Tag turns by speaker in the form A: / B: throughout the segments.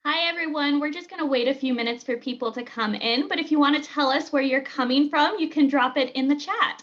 A: Hi, everyone. We're just going to wait a few minutes for people to come in, but if you want to tell us where you're coming from, you can drop it in the chat.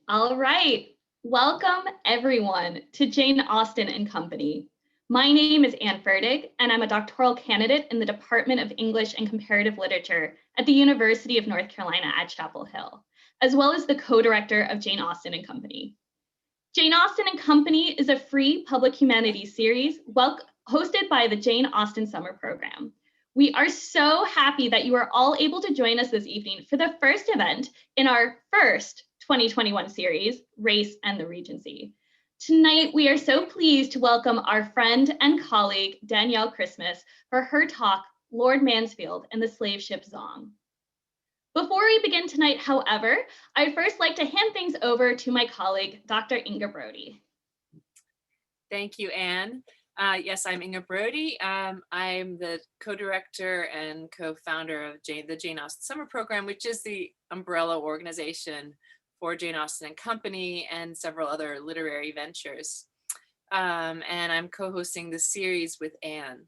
A: All right. Welcome, everyone, to Jane Austen Company. My name is Anne Ferdig, and I'm a doctoral candidate in the Department of English and Comparative Literature at the University of North Carolina at Chapel Hill, as well as the co-director of Jane Austen Company. Jane Austen Company is a free public humanities series hosted by the Jane Austen Summer Program. We are so happy that you are all able to join us this evening for the first event in our first 2021 series, Race and the Regency. Tonight, we are so pleased to welcome our friend and colleague, Danielle Christmas, for her talk, Lord Mansfield and the Slave Ship Zhong. Before we begin tonight, however, I'd first like to hand things over to my colleague, Dr. Inga Brody.
B: Thank you, Anne. Yes, I'm Inga Brody. I'm the co-director and co-founder of the Jane Austen Summer Program, which is the umbrella organization for Jane Austen Company and several other literary ventures. And I'm co-hosting the series with Anne.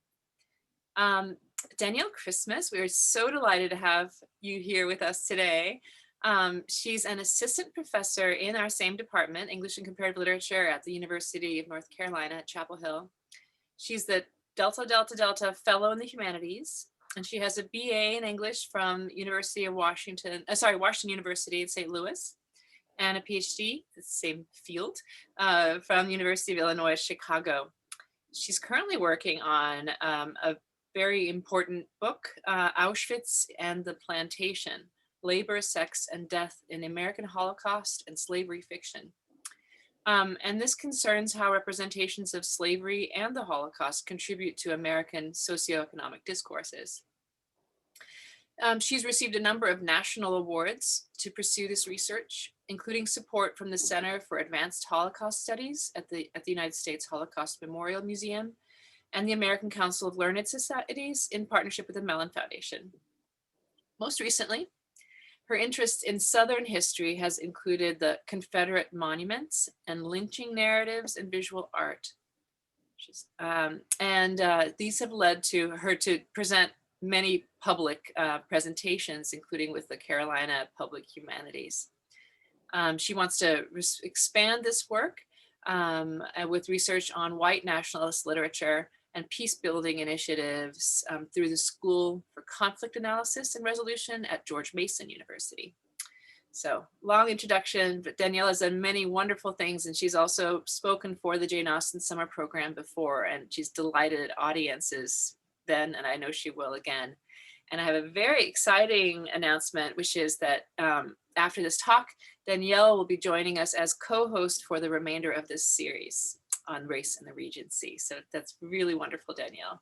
B: Danielle Christmas, we are so delighted to have you here with us today. She's an assistant professor in our same department, English and Comparative Literature at the University of North Carolina at Chapel Hill. She's the Delta Delta Delta Fellow in the Humanities, and she has a BA in English from Washington University in St. Louis, and a PhD, the same field, from the University of Illinois, Chicago. She's currently working on a very important book, Auschwitz and the Plantation, Labor, Sex, and Death in American Holocaust and Slavery Fiction. And this concerns how representations of slavery and the Holocaust contribute to American socioeconomic discourses. She's received a number of national awards to pursue this research, including support from the Center for Advanced Holocaust Studies at the United States Holocaust Memorial Museum and the American Council of Learned Societies in partnership with the Mellon Foundation. Most recently, her interest in Southern history has included the Confederate monuments and lynching narratives in visual art. These have led to her to present many public presentations, including with the Carolina Public Humanities. She wants to expand this work with research on white nationalist literature and peace-building initiatives through the School for Conflict Analysis and Resolution at George Mason University. So, long introduction, but Danielle has done many wonderful things, and she's also spoken for the Jane Austen Summer Program before, and she's delighted audiences then, and I know she will again. And I have a very exciting announcement, which is that after this talk, Danielle will be joining us as co-host for the remainder of this series on Race and the Regency. So that's really wonderful, Danielle.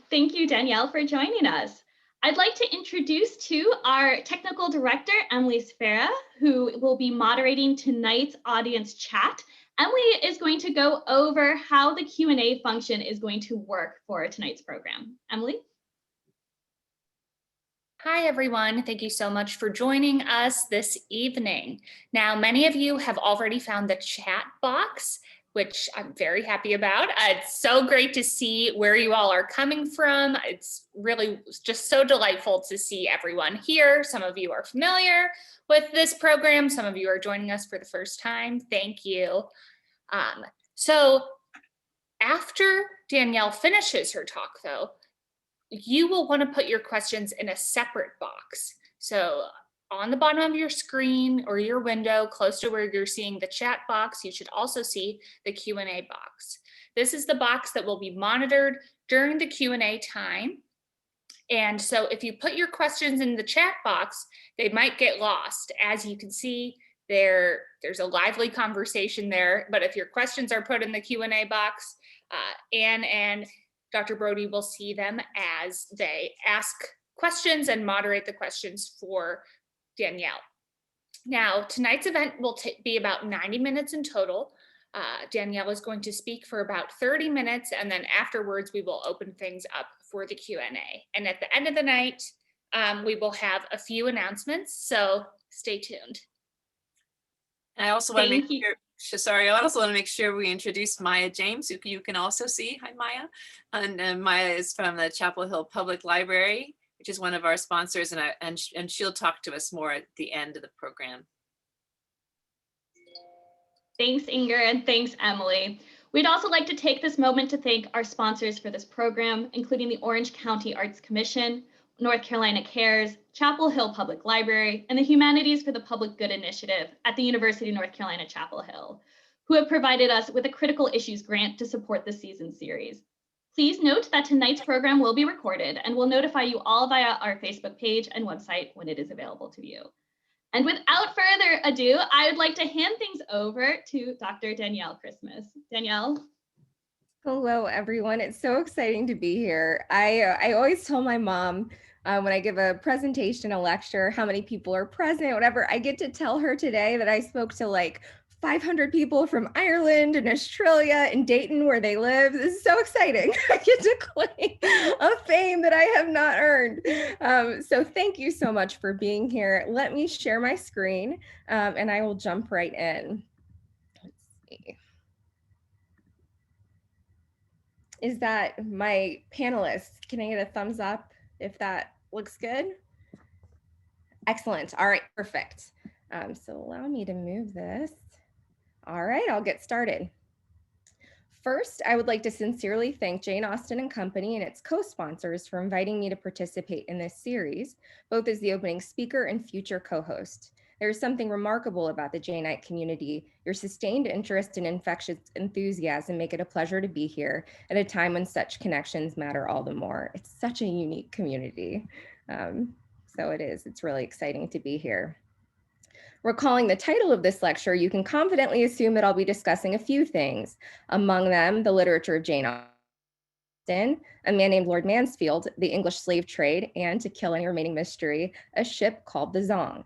A: Thank you, Danielle, for joining us. I'd like to introduce to our technical director, Emily Farah, who will be moderating tonight's audience chat. Emily is going to go over how the Q&A function is going to work for tonight's program. Emily?
C: Hi, everyone. Thank you so much for joining us this evening. Now, many of you have already found the chat box which I'm very happy about. It's so great to see where you all are coming from. It's really just so delightful to see everyone here. Some of you are familiar with this program. Some of you are joining us for the first time. Thank you. So after Danielle finishes her talk, though, you will want to put your questions in a separate box. So on the bottom of your screen or your window, close to where you're seeing the chat box, you should also see the Q&A box. This is the box that will be monitored during the Q&A time. And so if you put your questions in the chat box, they might get lost. As you can see, there's a lively conversation there, but if your questions are put in the Q&A box, Anne and Dr. Brody will see them as they ask questions and moderate the questions for Danielle. Now, tonight's event will be about 90 minutes in total. Danielle is going to speak for about 30 minutes, and then afterwards we will open things up for the Q&A. And at the end of the night, we will have a few announcements, so stay tuned.
B: I also want to make sure, sorry, I also want to make sure we introduce Maya James, who you can also see. Hi, Maya. And Maya is from the Chapel Hill Public Library, which is one of our sponsors, and she'll talk to us more at the end of the program.
A: Thanks, Inger, and thanks, Emily. We'd also like to take this moment to thank our sponsors for this program, including the Orange County Arts Commission, North Carolina Cares, Chapel Hill Public Library, and the Humanities for the Public Good Initiative at the University of North Carolina, Chapel Hill, who have provided us with a critical issues grant to support this season series. Please note that tonight's program will be recorded and we'll notify you all via our Facebook page and website when it is available to view. And without further ado, I would like to hand things over to Dr. Danielle Christmas. Danielle.
D: Hello, everyone. It's so exciting to be here. I always tell my mom when I give a presentation, a lecture, how many people are present, whatever. I get to tell her today that I spoke to like 500 people from Ireland and Australia and Dayton, where they live. This is so exciting. I get to claim a fame that I have not earned. So thank you so much for being here. Let me share my screen and I will jump right in. Let's see. Is that my panelists? Can I get a thumbs up if that looks good? Excellent. All right, perfect. So allow me to move this. All right, I'll get started. First, I would like to sincerely thank Jane Austen Company and its co-sponsors for inviting me to participate in this series, both as the opening speaker and future co-host. There is something remarkable about the Janeite community. Your sustained interest and infectious enthusiasm make it a pleasure to be here at a time when such connections matter all the more. It's such a unique community. So it's really exciting to be here. Recalling the title of this lecture, you can confidently assume that I'll be discussing a few things, among them the literature of Jane Austen, a man named Lord Mansfield, the English slave trade, and, to kill any remaining mystery, a ship called the Zhong.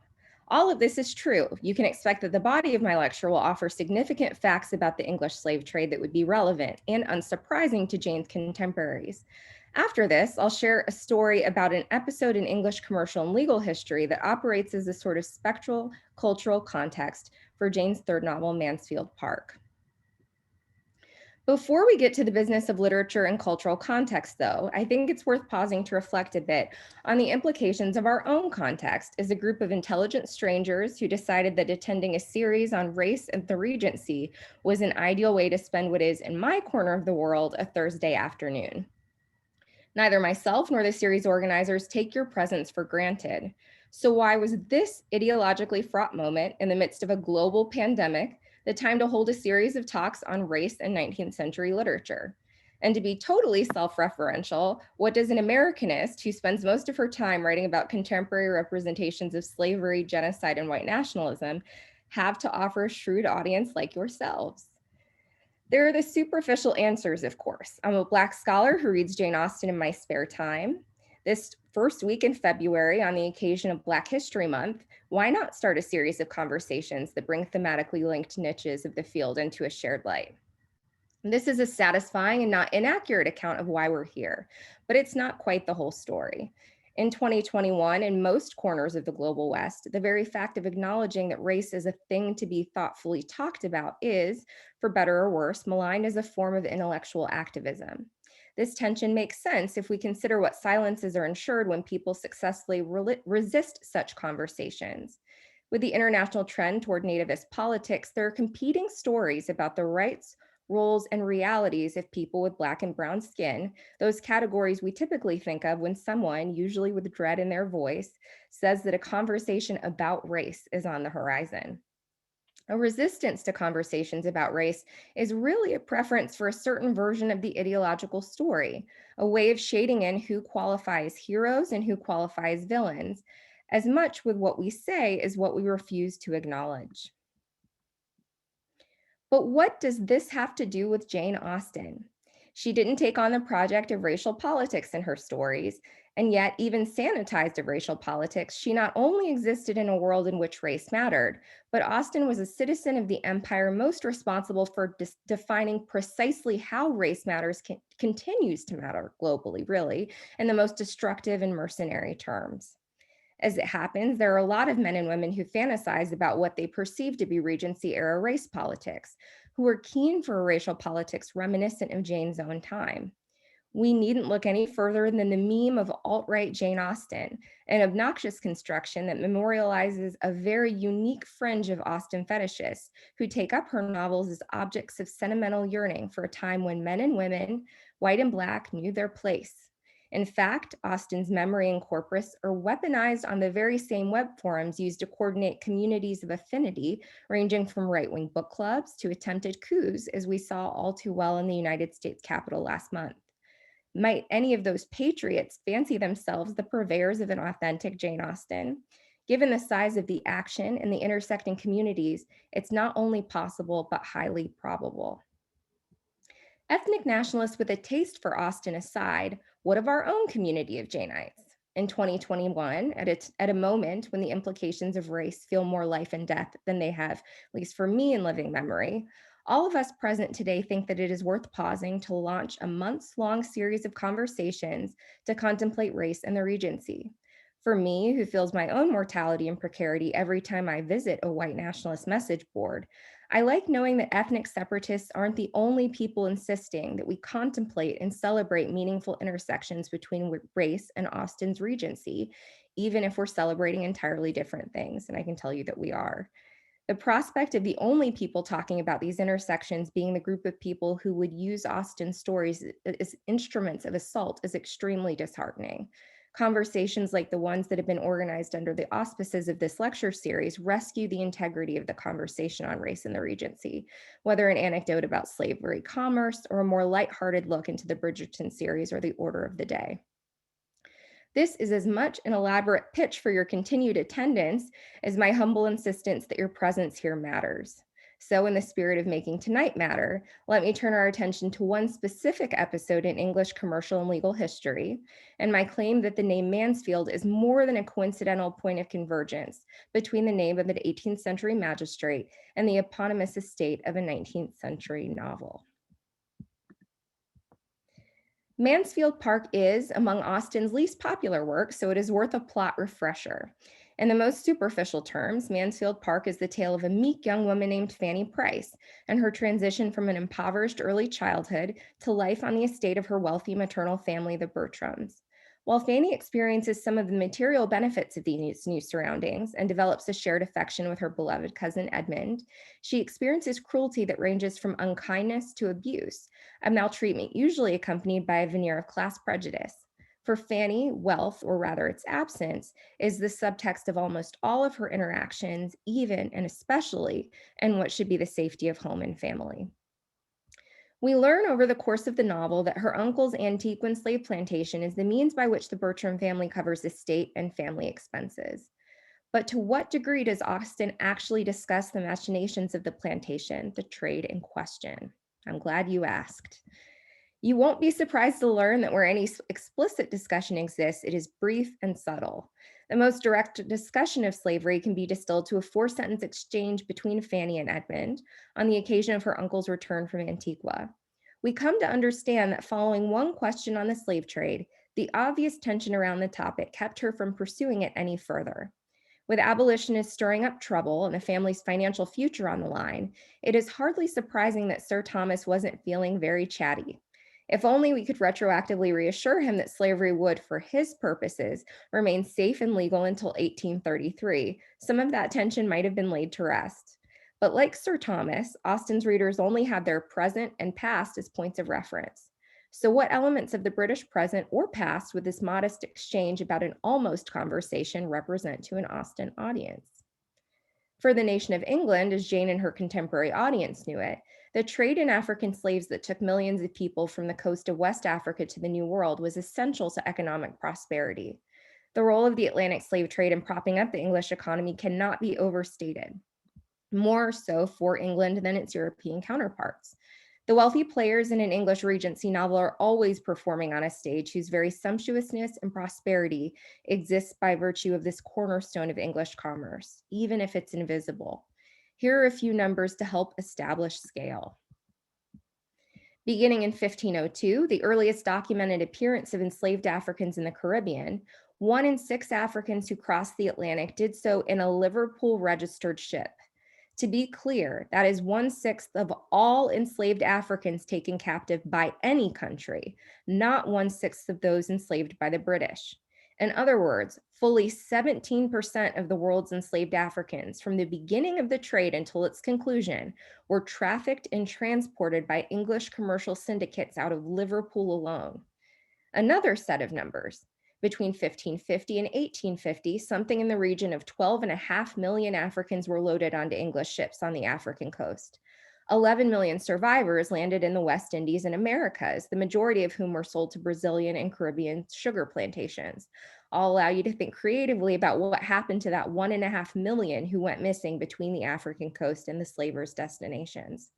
D: All of this is true. You can expect that the body of my lecture will offer significant facts about the English slave trade that would be relevant and unsurprising to Jane's contemporaries. After this, I'll share a story about an episode in English commercial and legal history that operates as a sort of spectral cultural context for Jane's third novel, Mansfield Park. Before we get to the business of literature and cultural context, though, I think it's worth pausing to reflect a bit on the implications of our own context as a group of intelligent strangers who decided that attending a series on race at the Regency was an ideal way to spend what is, in my corner of the world, a Thursday afternoon. Neither myself nor the series organizers take your presence for granted. So why was this ideologically fraught moment in the midst of a global pandemic the time to hold a series of talks on race and 19th century literature? And to be totally self-referential, what does an Americanist who spends most of her time writing about contemporary representations of slavery, genocide, and white nationalism have to offer a shrewd audience like yourselves? There are the superficial answers, of course. I'm a Black scholar who reads Jane Austen in my spare time. This first week in February, on the occasion of Black History Month, why not start a series of conversations that bring thematically linked niches of the field into a shared light? This is a satisfying and not inaccurate account of why we're here, but it's not quite the whole story. In 2021, in most corners of the global West, the very fact of acknowledging that race is a thing to be thoughtfully talked about is, for better or worse, maligned as a form of intellectual activism. This tension makes sense if we consider what silences are ensured when people successfully resist such conversations. With the international trend toward nativist politics, there are competing stories about the rights, roles, and realities of people with Black and brown skin, those categories we typically think of when someone, usually with dread in their voice, says that a conversation about race is on the horizon. A resistance to conversations about race is really a preference for a certain version of the ideological story, a way of shading in who qualifies heroes and who qualifies villains, as much with what we say as what we refuse to acknowledge. But what does this have to do with Jane Austen? She didn't take on the project of racial politics in her stories, and yet even sanitized of racial politics, she not only existed in a world in which race mattered, but Austen was a citizen of the empire most responsible for defining precisely how race matters continues to matter globally, really, in the most destructive and mercenary terms. As it happens, there are a lot of men and women who fantasize about what they perceive to be Regency era race politics, who are keen for a racial politics reminiscent of Jane's own time. We needn't look any further than the meme of alt-right Jane Austen, an obnoxious construction that memorializes a very unique fringe of Austen fetishists who take up her novels as objects of sentimental yearning for a time when men and women, white and Black, knew their place. In fact, Austen's memory and corpus are weaponized on the very same web forums used to coordinate communities of affinity, ranging from right-wing book clubs to attempted coups, as we saw all too well in the United States Capitol last month. Might any of those patriots fancy themselves the purveyors of an authentic Jane Austen? Given the size of the action and the intersecting communities, it's not only possible, but highly probable. Ethnic nationalists with a taste for Austen aside, what of our own community of Janeites? In 2021, at a moment when the implications of race feel more life and death than they have, at least for me in living memory, all of us present today think that it is worth pausing to launch a months-long series of conversations to contemplate race and the Regency. For me, who feels my own mortality and precarity every time I visit a white nationalist message board, I like knowing that ethnic separatists aren't the only people insisting that we contemplate and celebrate meaningful intersections between race and Austen's Regency, even if we're celebrating entirely different things, and I can tell you that we are. The prospect of the only people talking about these intersections being the group of people who would use Austen's stories as instruments of assault is extremely disheartening. Conversations like the ones that have been organized under the auspices of this lecture series rescue the integrity of the conversation on race in the Regency, whether an anecdote about slavery commerce or a more lighthearted look into the Bridgerton series or the Order of the Day. This is as much an elaborate pitch for your continued attendance as my humble insistence that your presence here matters. So in the spirit of making tonight matter, let me turn our attention to one specific episode in English commercial and legal history, and my claim that the name Mansfield is more than a coincidental point of convergence between the name of an 18th century magistrate and the eponymous estate of a 19th century novel. Mansfield Park is among Austen's least popular works, so it is worth a plot refresher. In the most superficial terms, Mansfield Park is the tale of a meek young woman named Fanny Price and her transition from an impoverished early childhood to life on the estate of her wealthy maternal family, the Bertrams. While Fanny experiences some of the material benefits of these new surroundings and develops a shared affection with her beloved cousin Edmund, she experiences cruelty that ranges from unkindness to abuse, a maltreatment usually accompanied by a veneer of class prejudice. For Fanny, wealth, or rather its absence, is the subtext of almost all of her interactions, even and especially in what should be the safety of home and family. We learn over the course of the novel that her uncle's Antiquan slave plantation is the means by which the Bertram family covers estate and family expenses. But to what degree does Austen actually discuss the machinations of the plantation, the trade in question? I'm glad you asked. You won't be surprised to learn that where any explicit discussion exists, it is brief and subtle. The most direct discussion of slavery can be distilled to a 4-sentence exchange between Fanny and Edmund on the occasion of her uncle's return from Antigua. We come to understand that following one question on the slave trade, The obvious tension around the topic kept her from pursuing it any further. With abolitionists stirring up trouble and the family's financial future on the line, it is hardly surprising that Sir Thomas wasn't feeling very chatty. If only we could retroactively reassure him that slavery would, for his purposes, remain safe and legal until 1833, some of that tension might have been laid to rest. But like Sir Thomas, Austen's readers only have their present and past as points of reference. So what elements of the British present or past would this modest exchange about an almost conversation represent to an Austen audience? For the nation of England, as Jane and her contemporary audience knew it, the trade in African slaves that took millions of people from the coast of West Africa to the New World was essential to economic prosperity. The role of the Atlantic slave trade in propping up the English economy cannot be overstated, more so for England than its European counterparts. The wealthy players in an English Regency novel are always performing on a stage whose very sumptuousness and prosperity exists by virtue of this cornerstone of English commerce, even if it's invisible. Here are a few numbers to help establish scale. Beginning in 1502, the earliest documented appearance of enslaved Africans in the Caribbean, 1 in 6 Africans who crossed the Atlantic did so in a Liverpool registered ship. To be clear, that is 1/6 of all enslaved Africans taken captive by any country, not 1/6 of those enslaved by the British. In other words, fully 17% of the world's enslaved Africans from the beginning of the trade until its conclusion were trafficked and transported by English commercial syndicates out of Liverpool alone. Another set of numbers. Between 1550 and 1850, something in the region of 12.5 million Africans were loaded onto English ships on the African coast. 11 million survivors landed in the West Indies and Americas, the majority of whom were sold to Brazilian and Caribbean sugar plantations. I'll allow you to think creatively about what happened to that 1.5 million who went missing between the African coast and the slavers' destinations.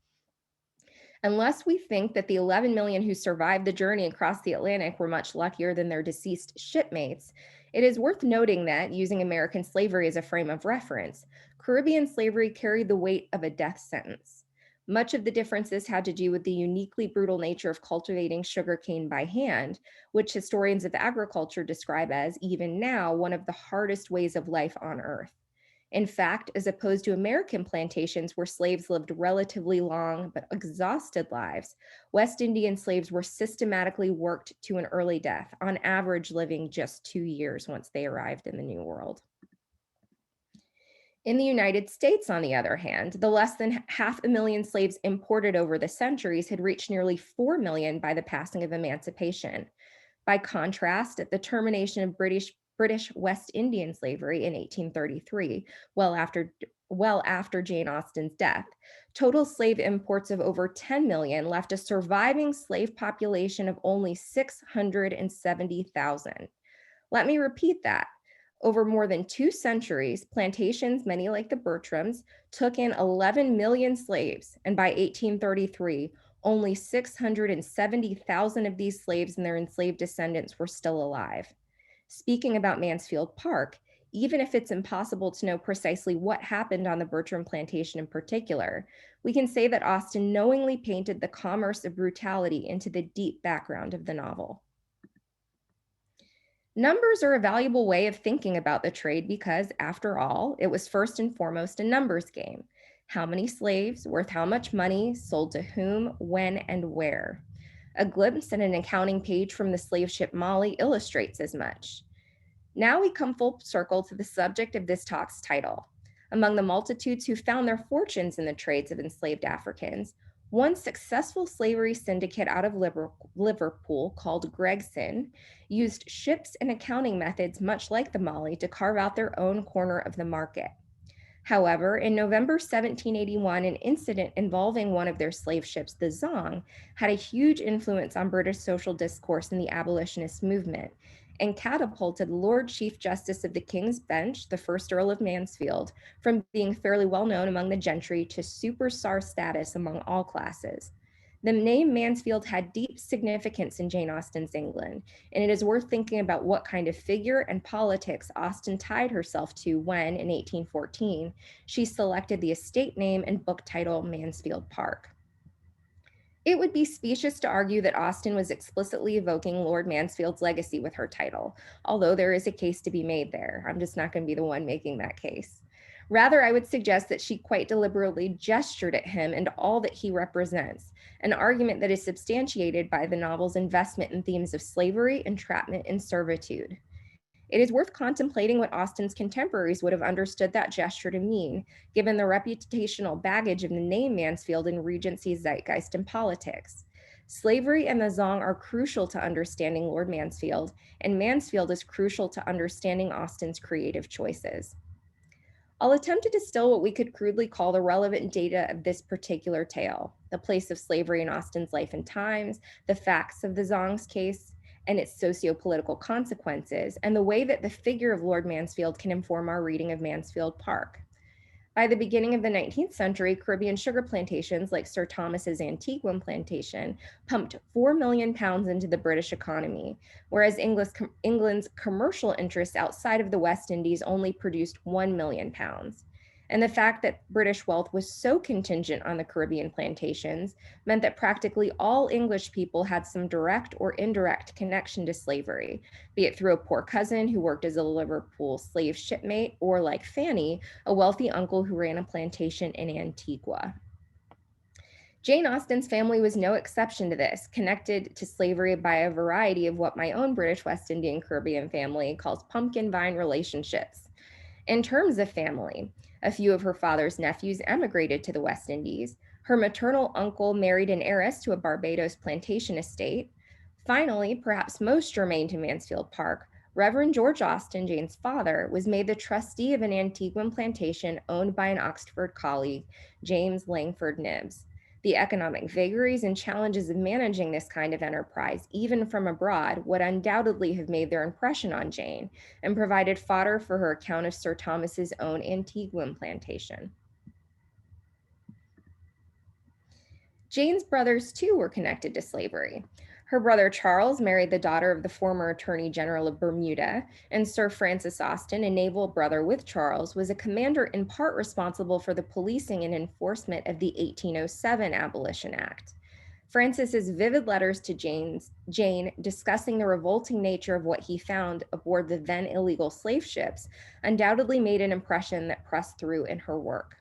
D: Unless we think that the 11 million who survived the journey across the Atlantic were much luckier than their deceased shipmates, it is worth noting that, using American slavery as a frame of reference, Caribbean slavery carried the weight of a death sentence. Much of the differences had to do with the uniquely brutal nature of cultivating sugarcane by hand, which historians of agriculture describe as, even now, one of the hardest ways of life on earth. In fact, as opposed to American plantations where slaves lived relatively long but exhausted lives, West Indian slaves were systematically worked to an early death, on average living just 2 years once they arrived in the New World. In the United States, on the other hand, the less than 500,000 slaves imported over the centuries had reached nearly 4 million by the passing of emancipation. By contrast, at the termination of British West Indian slavery in 1833, well after Jane Austen's death, total slave imports of over 10 million left a surviving slave population of only 670,000. Let me repeat that. Over more than 2 centuries, plantations, many like the Bertrams, took in 11 million slaves, and by 1833, only 670,000 of these slaves and their enslaved descendants were still alive. Speaking about Mansfield Park, even if it's impossible to know precisely what happened on the Bertram plantation in particular, we can say that Austen knowingly painted the commerce of brutality into the deep background of the novel. Numbers are a valuable way of thinking about the trade because, after all, it was first and foremost a numbers game. How many slaves, worth how much money, sold to whom, when, and where? A glimpse at an accounting page from the slave ship Molly illustrates as much. Now we come full circle to the subject of this talk's title. Among the multitudes who found their fortunes in the trades of enslaved Africans, one successful slavery syndicate out of Liverpool called Gregson used ships and accounting methods much like the Molly to carve out their own corner of the market. However, in November 1781, an incident involving one of their slave ships, the Zhong, had a huge influence on British social discourse in the abolitionist movement and catapulted Lord Chief Justice of the King's Bench, the first Earl of Mansfield, from being fairly well known among the gentry to superstar status among all classes. The name Mansfield had deep significance in Jane Austen's England, and it is worth thinking about what kind of figure and politics Austen tied herself to when, in 1814, she selected the estate name and book title Mansfield Park. It would be specious to argue that Austen was explicitly evoking Lord Mansfield's legacy with her title, although there is a case to be made there. I'm just not going to be the one making that case. Rather, I would suggest that she quite deliberately gestured at him and all that he represents, an argument that is substantiated by the novel's investment in themes of slavery, entrapment, and servitude. It is worth contemplating what Austen's contemporaries would have understood that gesture to mean, given the reputational baggage of the name Mansfield in Regency's zeitgeist and politics. Slavery and the Zhong are crucial to understanding Lord Mansfield, and Mansfield is crucial to understanding Austen's creative choices. I'll attempt to distill what we could crudely call the relevant data of this particular tale, the place of slavery in Austen's life and times, the facts of the Zhong's case, and its socio-political consequences, and the way that the figure of Lord Mansfield can inform our reading of Mansfield Park. By the beginning of the 19th century, Caribbean sugar plantations like Sir Thomas's Antiguan plantation pumped £4 million into the British economy, whereas England's commercial interests outside of the West Indies only produced £1 million. And the fact that British wealth was so contingent on the Caribbean plantations meant that practically all English people had some direct or indirect connection to slavery, be it through a poor cousin who worked as a Liverpool slave shipmate, or like Fanny, a wealthy uncle who ran a plantation in Antigua. Jane Austen's family was no exception to this, connected to slavery by a variety of what my own British West Indian Caribbean family calls pumpkin vine relationships. In terms of family, a few of her father's nephews emigrated to the West Indies. Her maternal uncle married an heiress to a Barbados plantation estate. Finally, perhaps most germane to Mansfield Park, Reverend George Austen, Jane's father, was made the trustee of an Antiguan plantation owned by an Oxford colleague, James Langford Nibbs. The economic vagaries and challenges of managing this kind of enterprise, even from abroad, would undoubtedly have made their impression on Jane and provided fodder for her account of Sir Thomas's own Antiguan plantation. Jane's brothers, too, were connected to slavery. Her brother Charles married the daughter of the former Attorney General of Bermuda, and Sir Francis Austen, a naval brother with Charles, was a commander in part responsible for the policing and enforcement of the 1807 Abolition Act. Francis's vivid letters to Jane discussing the revolting nature of what he found aboard the then illegal slave ships undoubtedly made an impression that pressed through in her work.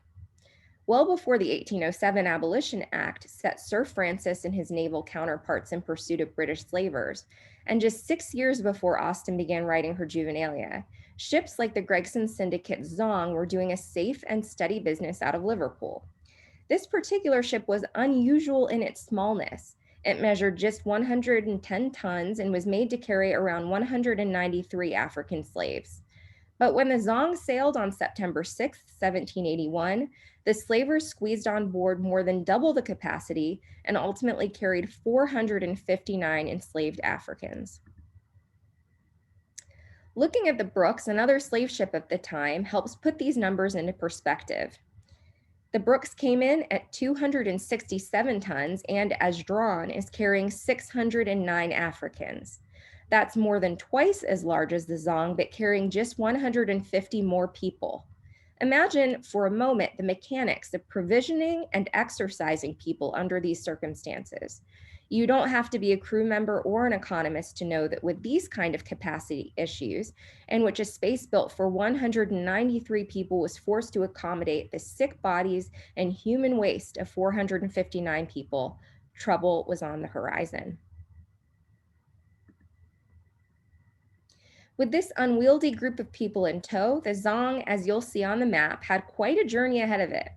D: Well before the 1807 Abolition Act set Sir Francis and his naval counterparts in pursuit of British slavers, and just 6 years before Austen began writing her Juvenilia, ships like the Gregson Syndicate Zhong were doing a safe and steady business out of Liverpool. This particular ship was unusual in its smallness. It measured just 110 tons and was made to carry around 193 African slaves. But when the Zhong sailed on September 6, 1781, the slavers squeezed on board more than double the capacity and ultimately carried 459 enslaved Africans. Looking at the Brooks, another slave ship of the time, helps put these numbers into perspective. The Brooks came in at 267 tons and, as drawn, is carrying 609 Africans. That's more than twice as large as the Zhong, but carrying just 150 more people. Imagine for a moment the mechanics of provisioning and exercising people under these circumstances. You don't have to be a crew member or an economist to know that with these kind of capacity issues, in which a space built for 193 people was forced to accommodate the sick bodies and human waste of 459 people, trouble was on the horizon. With this unwieldy group of people in tow, the Zhong, as you'll see on the map, had quite a journey ahead of it.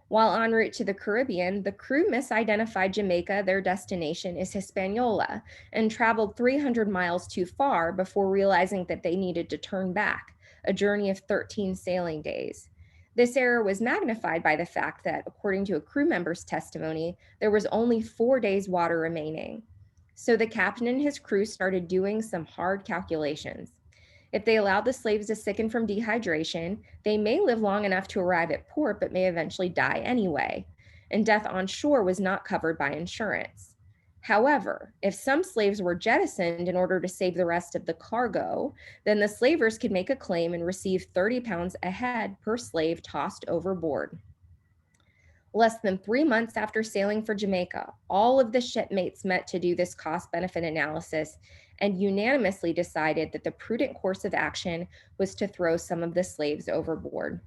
D: While en route to the Caribbean, the crew misidentified Jamaica, their destination, as Hispaniola, and traveled 300 miles too far before realizing that they needed to turn back, a journey of 13 sailing days. This error was magnified by the fact that, according to a crew member's testimony, there was only 4 days' water remaining. So the captain and his crew started doing some hard calculations. If they allowed the slaves to sicken from dehydration, they may live long enough to arrive at port, but may eventually die anyway. And death on shore was not covered by insurance. However, if some slaves were jettisoned in order to save the rest of the cargo, then the slavers could make a claim and receive 30 pounds a head per slave tossed overboard. Less than 3 months after sailing for Jamaica, all of the shipmates met to do this cost-benefit analysis and unanimously decided that the prudent course of action was to throw some of the slaves overboard.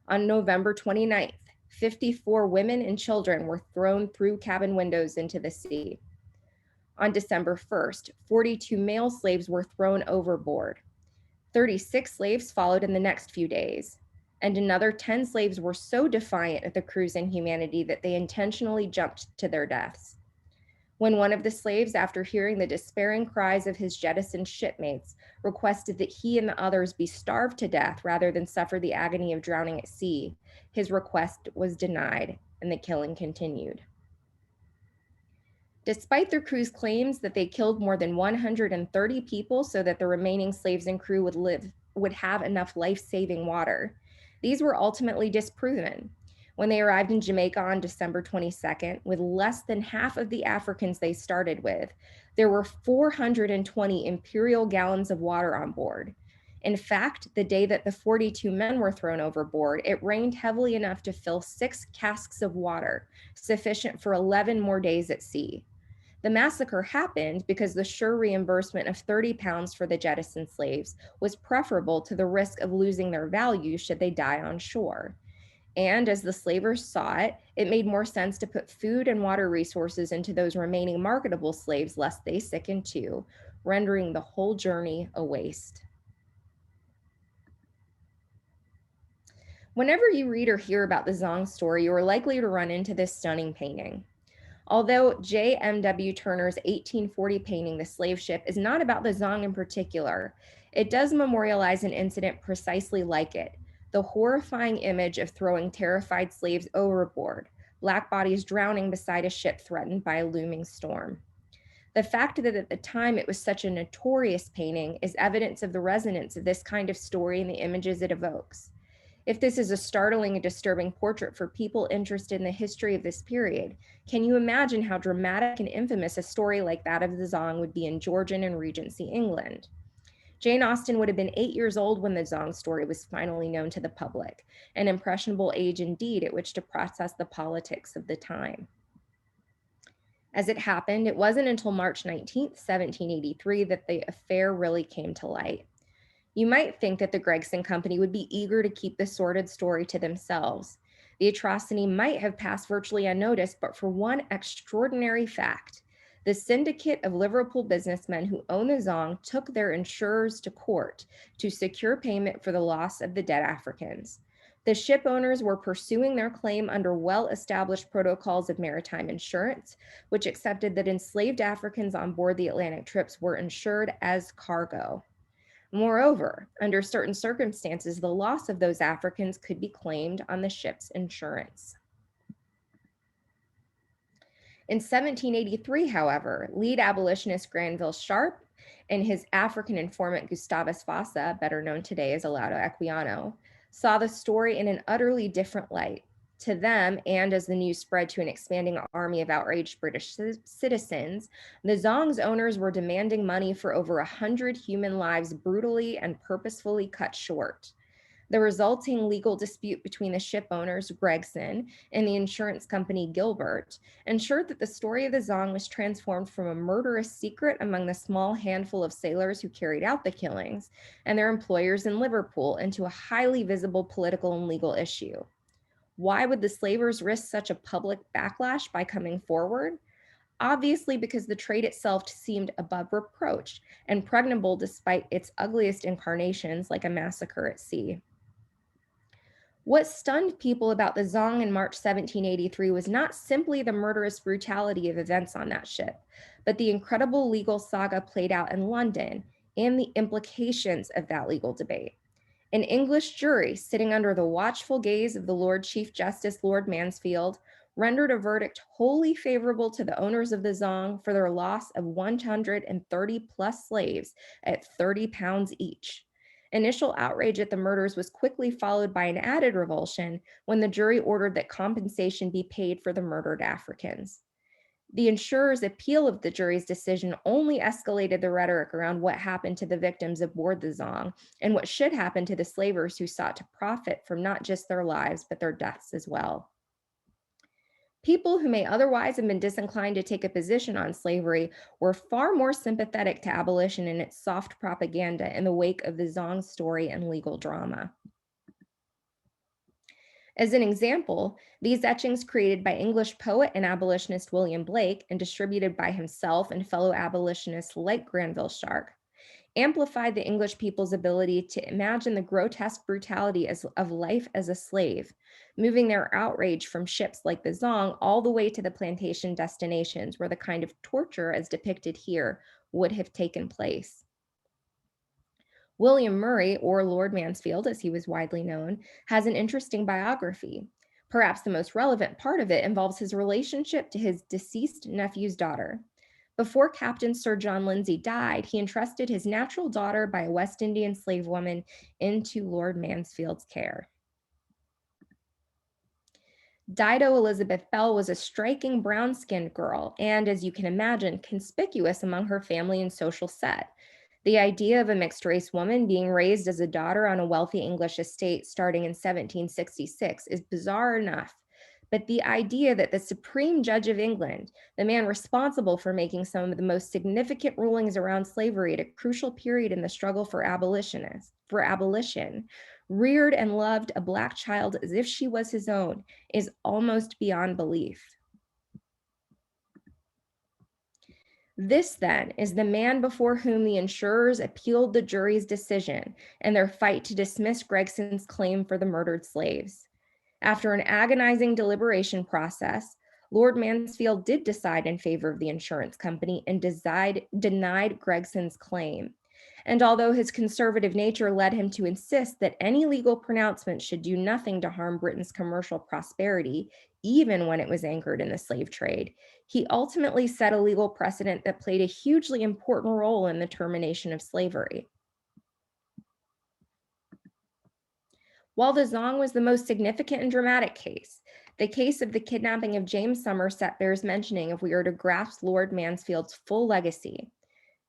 D: On November 29th, 54 women and children were thrown through cabin windows into the sea. On December 1st, 42 male slaves were thrown overboard. 36 slaves followed in the next few days, and another 10 slaves were so defiant of the crew's inhumanity that they intentionally jumped to their deaths. When one of the slaves, after hearing the despairing cries of his jettisoned shipmates, requested that he and the others be starved to death rather than suffer the agony of drowning at sea, his request was denied, and the killing continued. Despite their crew's claims that they killed more than 130 people so that the remaining slaves and crew would have enough life-saving water, these were ultimately disproven. When they arrived in Jamaica on December 22nd, with less than half of the Africans they started with, there were 420 imperial gallons of water on board. In fact, the day that the 42 men were thrown overboard, it rained heavily enough to fill 6 casks of water, sufficient for 11 more days at sea. The massacre happened because the sure reimbursement of 30 pounds for the jettisoned slaves was preferable to the risk of losing their value should they die on shore. And as the slavers saw it, it made more sense to put food and water resources into those remaining marketable slaves lest they sicken too, rendering the whole journey a waste. Whenever you read or hear about the Zhong story, you are likely to run into this stunning painting. Although J.M.W. Turner's 1840 painting, The Slave Ship, is not about the Zhong in particular, it does memorialize an incident precisely like it, the horrifying image of throwing terrified slaves overboard, black bodies drowning beside a ship threatened by a looming storm. The fact that at the time it was such a notorious painting is evidence of the resonance of this kind of story and the images it evokes. If this is a startling and disturbing portrait for people interested in the history of this period, can you imagine how dramatic and infamous a story like that of the Zhong would be in Georgian and Regency England? Jane Austen would have been 8 years old when the Zhong story was finally known to the public, an impressionable age indeed at which to process the politics of the time. As it happened, it wasn't until March 19th, 1783 that the affair really came to light. You might think that the Gregson Company would be eager to keep the sordid story to themselves. The atrocity might have passed virtually unnoticed, but for one extraordinary fact. The syndicate of Liverpool businessmen who own the Zhong took their insurers to court to secure payment for the loss of the dead Africans. The ship owners were pursuing their claim under well-established protocols of maritime insurance, which accepted that enslaved Africans on board the Atlantic trips were insured as cargo. Moreover, under certain circumstances, the loss of those Africans could be claimed on the ship's insurance. In 1783, however, lead abolitionist Granville Sharp and his African informant Gustavus Vassa, better known today as Olaudah Equiano, saw the story in an utterly different light. To them, and as the news spread to an expanding army of outraged British citizens, the Zhong's owners were demanding money for over 100 human lives brutally and purposefully cut short. The resulting legal dispute between the ship owners, Gregson, and the insurance company, Gilbert, ensured that the story of the Zhong was transformed from a murderous secret among the small handful of sailors who carried out the killings and their employers in Liverpool into a highly visible political and legal issue. Why would the slavers risk such a public backlash by coming forward? Obviously, because the trade itself seemed above reproach and pregnable despite its ugliest incarnations, like a massacre at sea. What stunned people about the Zhong in March 1783 was not simply the murderous brutality of events on that ship, but the incredible legal saga played out in London and the implications of that legal debate. An English jury, sitting under the watchful gaze of the Lord Chief Justice Lord Mansfield, rendered a verdict wholly favorable to the owners of the Zhong for their loss of 130 plus slaves at 30 pounds each. Initial outrage at the murders was quickly followed by an added revulsion when the jury ordered that compensation be paid for the murdered Africans. The insurer's appeal of the jury's decision only escalated the rhetoric around what happened to the victims aboard the Zhong and what should happen to the slavers who sought to profit from not just their lives, but their deaths as well. People who may otherwise have been disinclined to take a position on slavery were far more sympathetic to abolition and its soft propaganda in the wake of the Zhong story and legal drama. As an example, these etchings created by English poet and abolitionist William Blake and distributed by himself and fellow abolitionists like Granville Sharp amplified the English people's ability to imagine the grotesque brutality of life as a slave, moving their outrage from ships like the Zhong all the way to the plantation destinations where the kind of torture as depicted here would have taken place. William Murray, or Lord Mansfield as he was widely known, has an interesting biography. Perhaps the most relevant part of it involves his relationship to his deceased nephew's daughter. Before Captain Sir John Lindsay died, he entrusted his natural daughter by a West Indian slave woman into Lord Mansfield's care. Dido Elizabeth Bell was a striking brown-skinned girl and, as you can imagine, conspicuous among her family and social set. The idea of a mixed-race woman being raised as a daughter on a wealthy English estate starting in 1766 is bizarre enough, but the idea that the Supreme Judge of England, the man responsible for making some of the most significant rulings around slavery at a crucial period in the struggle for abolition, reared and loved a Black child as if she was his own, is almost beyond belief. This, then, is the man before whom the insurers appealed the jury's decision in their fight to dismiss Gregson's claim for the murdered slaves. After an agonizing deliberation process, Lord Mansfield did decide in favor of the insurance company and denied Gregson's claim. And although his conservative nature led him to insist that any legal pronouncement should do nothing to harm Britain's commercial prosperity, even when it was anchored in the slave trade, he ultimately set a legal precedent that played a hugely important role in the termination of slavery. While the Zhong was the most significant and dramatic case, the case of the kidnapping of James Somerset bears mentioning if we are to grasp Lord Mansfield's full legacy.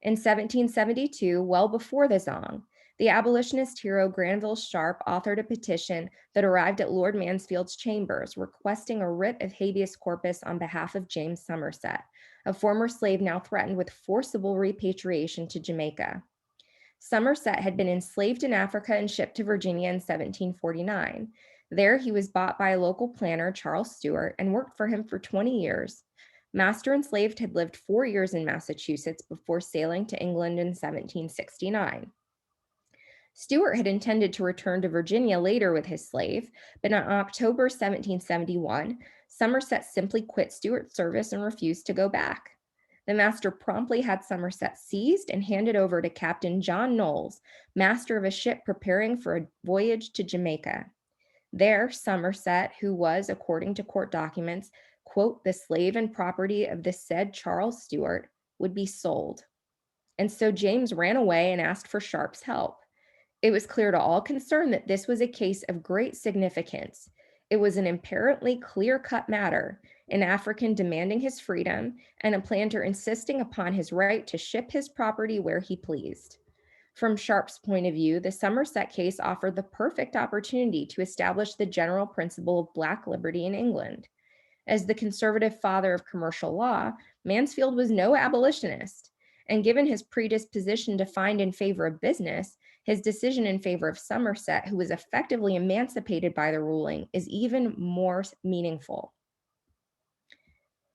D: In 1772, well before the Zhong, the abolitionist hero Granville Sharp authored a petition that arrived at Lord Mansfield's chambers requesting a writ of habeas corpus on behalf of James Somerset, a former slave now threatened with forcible repatriation to Jamaica. Somerset had been enslaved in Africa and shipped to Virginia in 1749. There, he was bought by a local planter, Charles Stewart, and worked for him for 20 years. Master enslaved had lived 4 years in Massachusetts before sailing to England in 1769. Stewart had intended to return to Virginia later with his slave, but in October 1771, Somerset simply quit Stewart's service and refused to go back. The master promptly had Somerset seized and handed over to Captain John Knowles, master of a ship preparing for a voyage to Jamaica. There, Somerset, who was, according to court documents, quote, the slave and property of the said Charles Stewart, would be sold. And so James ran away and asked for Sharp's help. It was clear to all concerned that this was a case of great significance. It was an apparently clear-cut matter, an African demanding his freedom and a planter insisting upon his right to ship his property where he pleased. From Sharp's point of view, the Somerset case offered the perfect opportunity to establish the general principle of Black liberty in England. As the conservative father of commercial law, Mansfield was no abolitionist, and given his predisposition to find in favor of business, his decision in favor of Somerset, who was effectively emancipated by the ruling, is even more meaningful.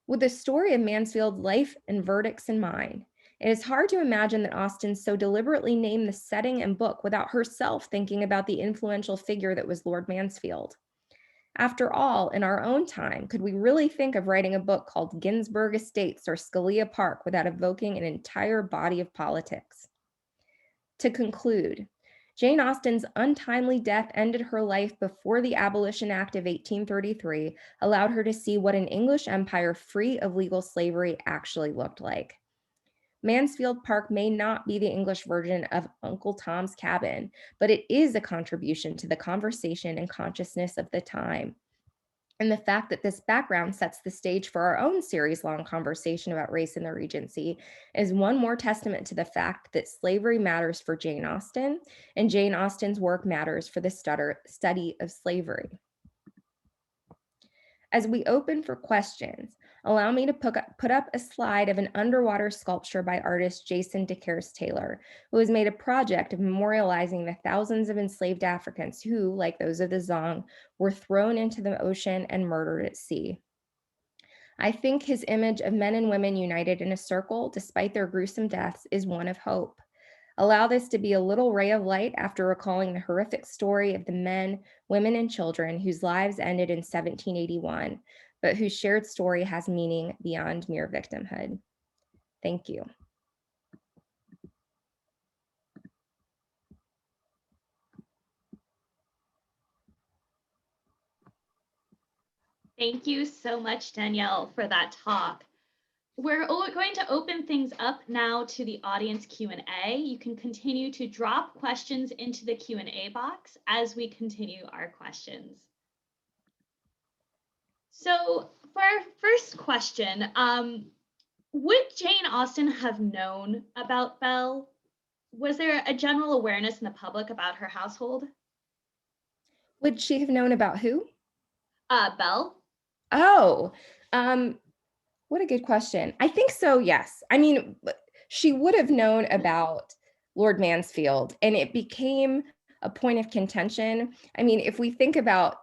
D: With the story of Mansfield's life and verdicts in mind, it is hard to imagine that Austen so deliberately named the setting and book without herself thinking about the influential figure that was Lord Mansfield. After all, in our own time, could we really think of writing a book called Ginsburg Estates or Scalia Park without evoking an entire body of politics? To conclude, Jane Austen's untimely death ended her life before the Abolition Act of 1833 allowed her to see what an English empire free of legal slavery actually looked like. Mansfield Park may not be the English version of Uncle Tom's Cabin, but it is a contribution to the conversation and consciousness of the time. And the fact that this background sets the stage for our own series-long conversation about race in the Regency is one more testament to the fact that slavery matters for Jane Austen, and Jane Austen's work matters for the study of slavery. As we open for questions, allow me to put up a slide of an underwater sculpture by artist Jason DeCaires Taylor, who has made a project of memorializing the thousands of enslaved Africans who, like those of the Zhong, were thrown into the ocean and murdered at sea. I think his image of men and women united in a circle, despite their gruesome deaths, is one of hope. Allow this to be a little ray of light after recalling the horrific story of the men, women, and children whose lives ended in 1781, but whose shared story has meaning beyond mere victimhood. Thank you.
A: Thank you so much, Danielle, for that talk. We're going to open things up now to the audience Q&A. You can continue to drop questions into the Q&A box as we continue our questions. So for our first question, would Jane Austen have known about Belle? Was there a general awareness in the public about her household?
D: Would she have known about who?
A: Belle.
D: Oh, what a good question. I think so, yes. I mean, she would have known about Lord Mansfield, and it became a point of contention. I mean, if we think about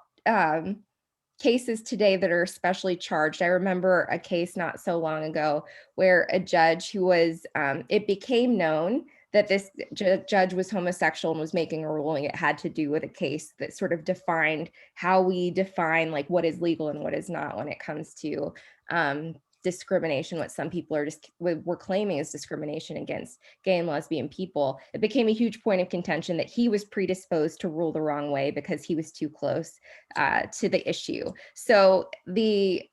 D: cases today that are especially charged, I remember a case not so long ago where a judge who was, it became known that this judge was homosexual and was making a ruling. It had to do with a case that sort of defined how we define like what is legal and what is not when it comes to discrimination, what some people are just were claiming is discrimination against gay and lesbian people. It became a huge point of contention that he was predisposed to rule the wrong way because he was too close to the issue. So the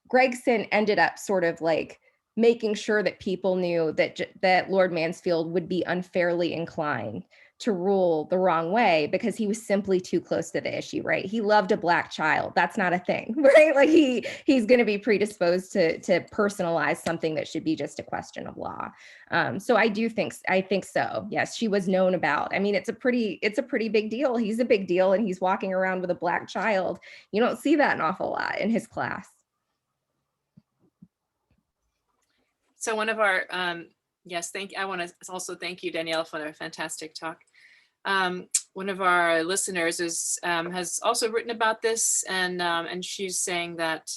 D: Gregson ended up sort of like making sure that people knew that Lord Mansfield would be unfairly inclined to rule the wrong way because he was simply too close to the issue, right? He loved a Black child. That's not a thing, right? Like he's going to be predisposed to personalize something that should be just a question of law. So I think so. Yes, she was known about. I mean, it's a pretty big deal. He's a big deal, and he's walking around with a Black child. You don't see that an awful lot in his class.
B: So one of our, yes, I want to also thank you, Danielle, for a fantastic talk. One of our listeners has also written about this, and she's saying that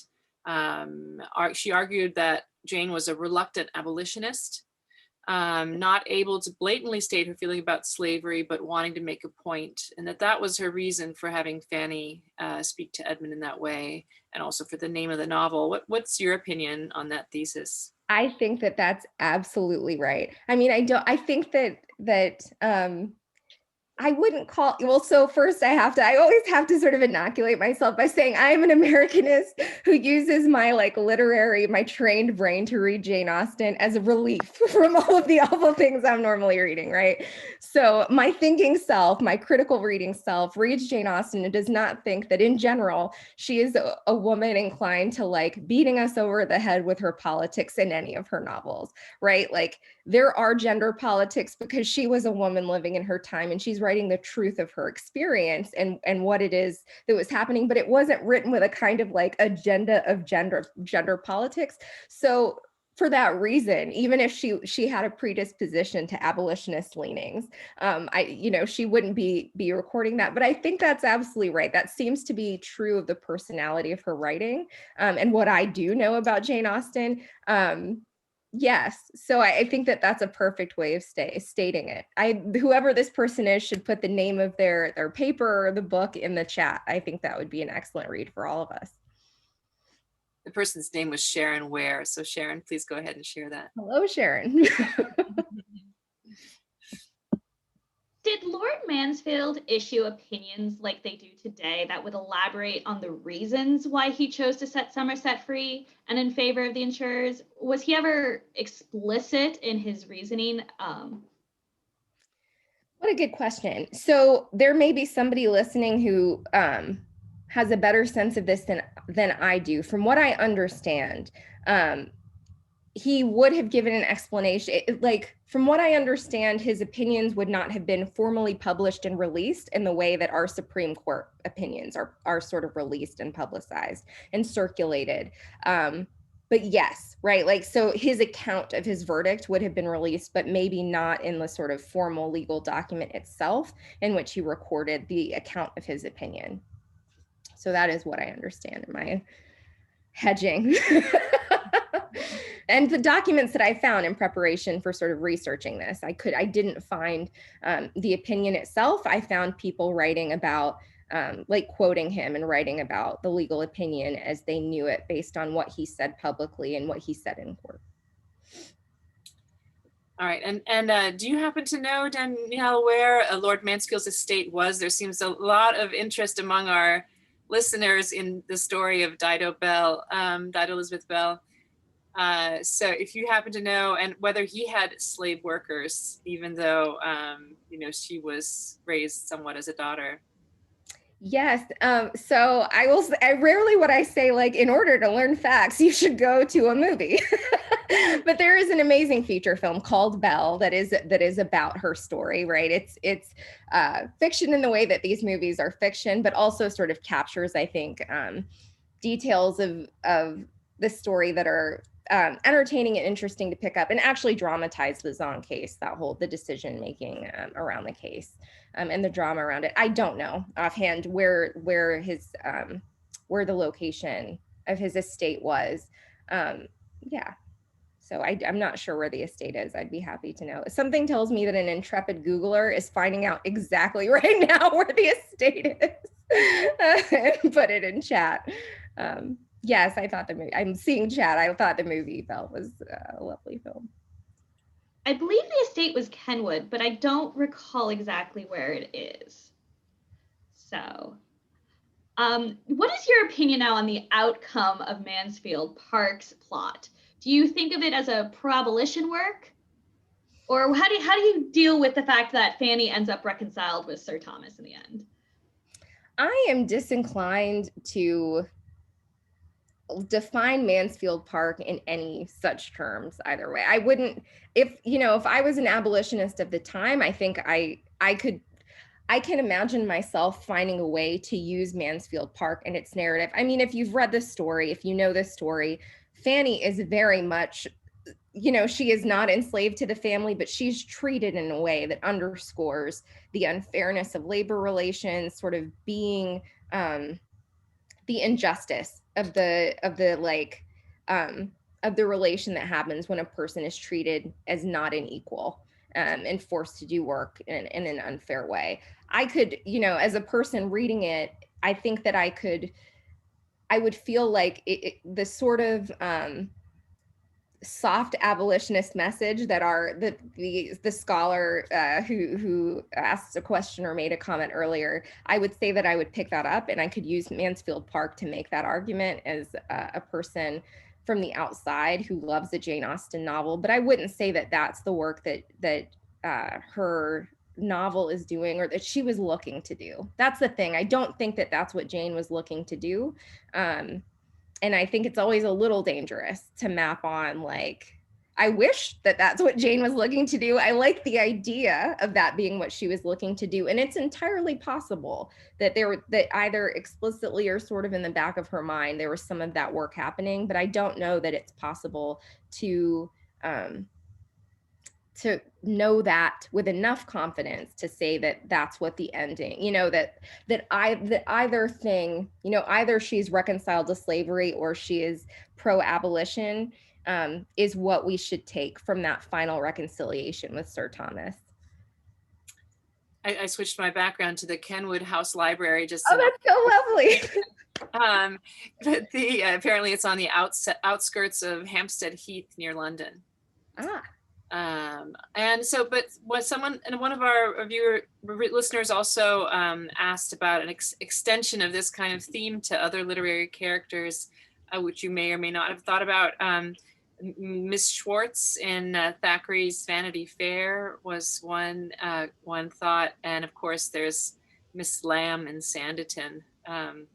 B: she argued that Jane was a reluctant abolitionist, not able to blatantly state her feeling about slavery, but wanting to make a point, and that was her reason for having Fanny speak to Edmund in that way, and also for the name of the novel. What's your opinion on that thesis?
D: I think that that's absolutely right. I mean, I think that I wouldn't call, well, so first I always have to sort of inoculate myself by saying I am an Americanist who uses my my trained brain to read Jane Austen as a relief from all of the awful things I'm normally reading, right? So my thinking self, my critical reading self reads Jane Austen and does not think that in general, she is a woman inclined to beating us over the head with her politics in any of her novels, right? Like there are gender politics because she was a woman living in her time and she's writing the truth of her experience and what it is that was happening, but it wasn't written with a kind of agenda of gender politics. So for that reason, even if she had a predisposition to abolitionist leanings, she wouldn't be recording that. But I think that's absolutely right. That seems to be true of the personality of her writing, and what I do know about Jane Austen. Yes. So I think that that's a perfect way of stating it. Whoever this person is should put the name of their paper or the book in the chat. I think that would be an excellent read for all of us.
B: The person's name was Sharon Ware. So Sharon, please go ahead and share that.
D: Hello, Sharon.
A: Did Lord Mansfield issue opinions like they do today that would elaborate on the reasons why he chose to set Somerset free and in favor of the insurers? Was he ever explicit in his reasoning?
D: What a good question. So there may be somebody listening who has a better sense of this than I do. From what I understand, he would have given an explanation. Like, from what I understand, his opinions would not have been formally published and released in the way that our Supreme Court opinions are sort of released and publicized and circulated. But yes, right, like, so his account of his verdict would have been released, but maybe not in the sort of formal legal document itself in which he recorded the account of his opinion. So that is what I understand in my hedging. And the documents that I found in preparation for sort of researching this, I didn't find the opinion itself. I found people writing about, like, quoting him and writing about the legal opinion as they knew it based on what he said publicly and what he said in court.
B: All right, and do you happen to know, Danielle, where Lord Mansfield's estate was? There seems a lot of interest among our listeners in the story of Dido Elizabeth Bell. So if you happen to know, and whether he had slave workers, even though, she was raised somewhat as a daughter.
D: Yes. So I rarely would I say, like, in order to learn facts, you should go to a movie. But there is an amazing feature film called Belle that is about her story, right? It's fiction in the way that these movies are fiction, but also sort of captures, I think, details of the story that are entertaining and interesting to pick up, and actually dramatize the Zhong case, the decision making around the case, and the drama around it. I don't know offhand where the location of his estate was. Yeah. So I'm not sure where the estate is. I'd be happy to know. Something tells me that an intrepid Googler is finding out exactly right now where the estate is and put it in chat. Yes, I thought the movie, I'm seeing chat. I thought the movie Belle was a lovely film.
A: I believe the estate was Kenwood, but I don't recall exactly where it is. So, what is your opinion now on the outcome of Mansfield Park's plot? Do you think of it as a pro-abolition work? Or how do you deal with the fact that Fanny ends up reconciled with Sir Thomas in the end?
D: I am disinclined to define Mansfield Park in any such terms either way. I wouldn't, if I was an abolitionist of the time, I think I can imagine myself finding a way to use Mansfield Park and its narrative. I mean, if you've read the story, if you know the story, Fanny is very much, she is not enslaved to the family, but she's treated in a way that underscores the unfairness of labor relations, sort of being the injustice of the relation that happens when a person is treated as not an equal and forced to do work in an unfair way. I could, as a person reading it, I think that I would feel like the sort of soft abolitionist message that the scholar who asked a question or made a comment earlier, I would say that I would pick that up, and I could use Mansfield Park to make that argument as a person from the outside who loves a Jane Austen novel. But I wouldn't say that that's the work that her novel is doing, or that she was looking to do. That's the thing. I don't think that that's what Jane was looking to do. And I think it's always a little dangerous to map on, like, I wish that that's what Jane was looking to do. I like the idea of that being what she was looking to do. And it's entirely possible that that either explicitly or sort of in the back of her mind, there was some of that work happening, but I don't know that it's possible to know that with enough confidence to say that that's what the ending, that either thing, either she's reconciled to slavery or she is pro-abolition, is what we should take from that final reconciliation with Sir Thomas.
B: I switched my background to the Kenwood House Library. Just
D: that's so lovely.
B: But apparently it's on the outskirts of Hampstead Heath near London. And so, but one of our listeners also asked about an extension of this kind of theme to other literary characters, which you may or may not have thought about. Miss Schwartz in Thackeray's Vanity Fair was one thought, and of course there's Miss Lamb in Sanditon. And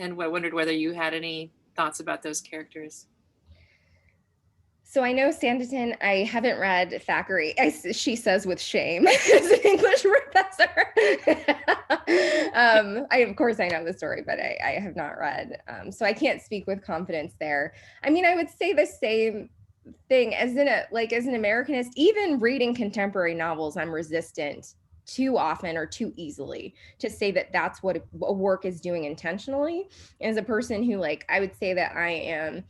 B: I wondered whether you had any thoughts about those characters.
D: So I know Sanditon, I haven't read Thackeray, she says with shame, as an English professor. Of course I know the story, but I have not read. So I can't speak with confidence there. I mean, I would say the same thing as as an Americanist, even reading contemporary novels, I'm resistant too often or too easily to say that that's what a work is doing intentionally. As a person who I would say that I am,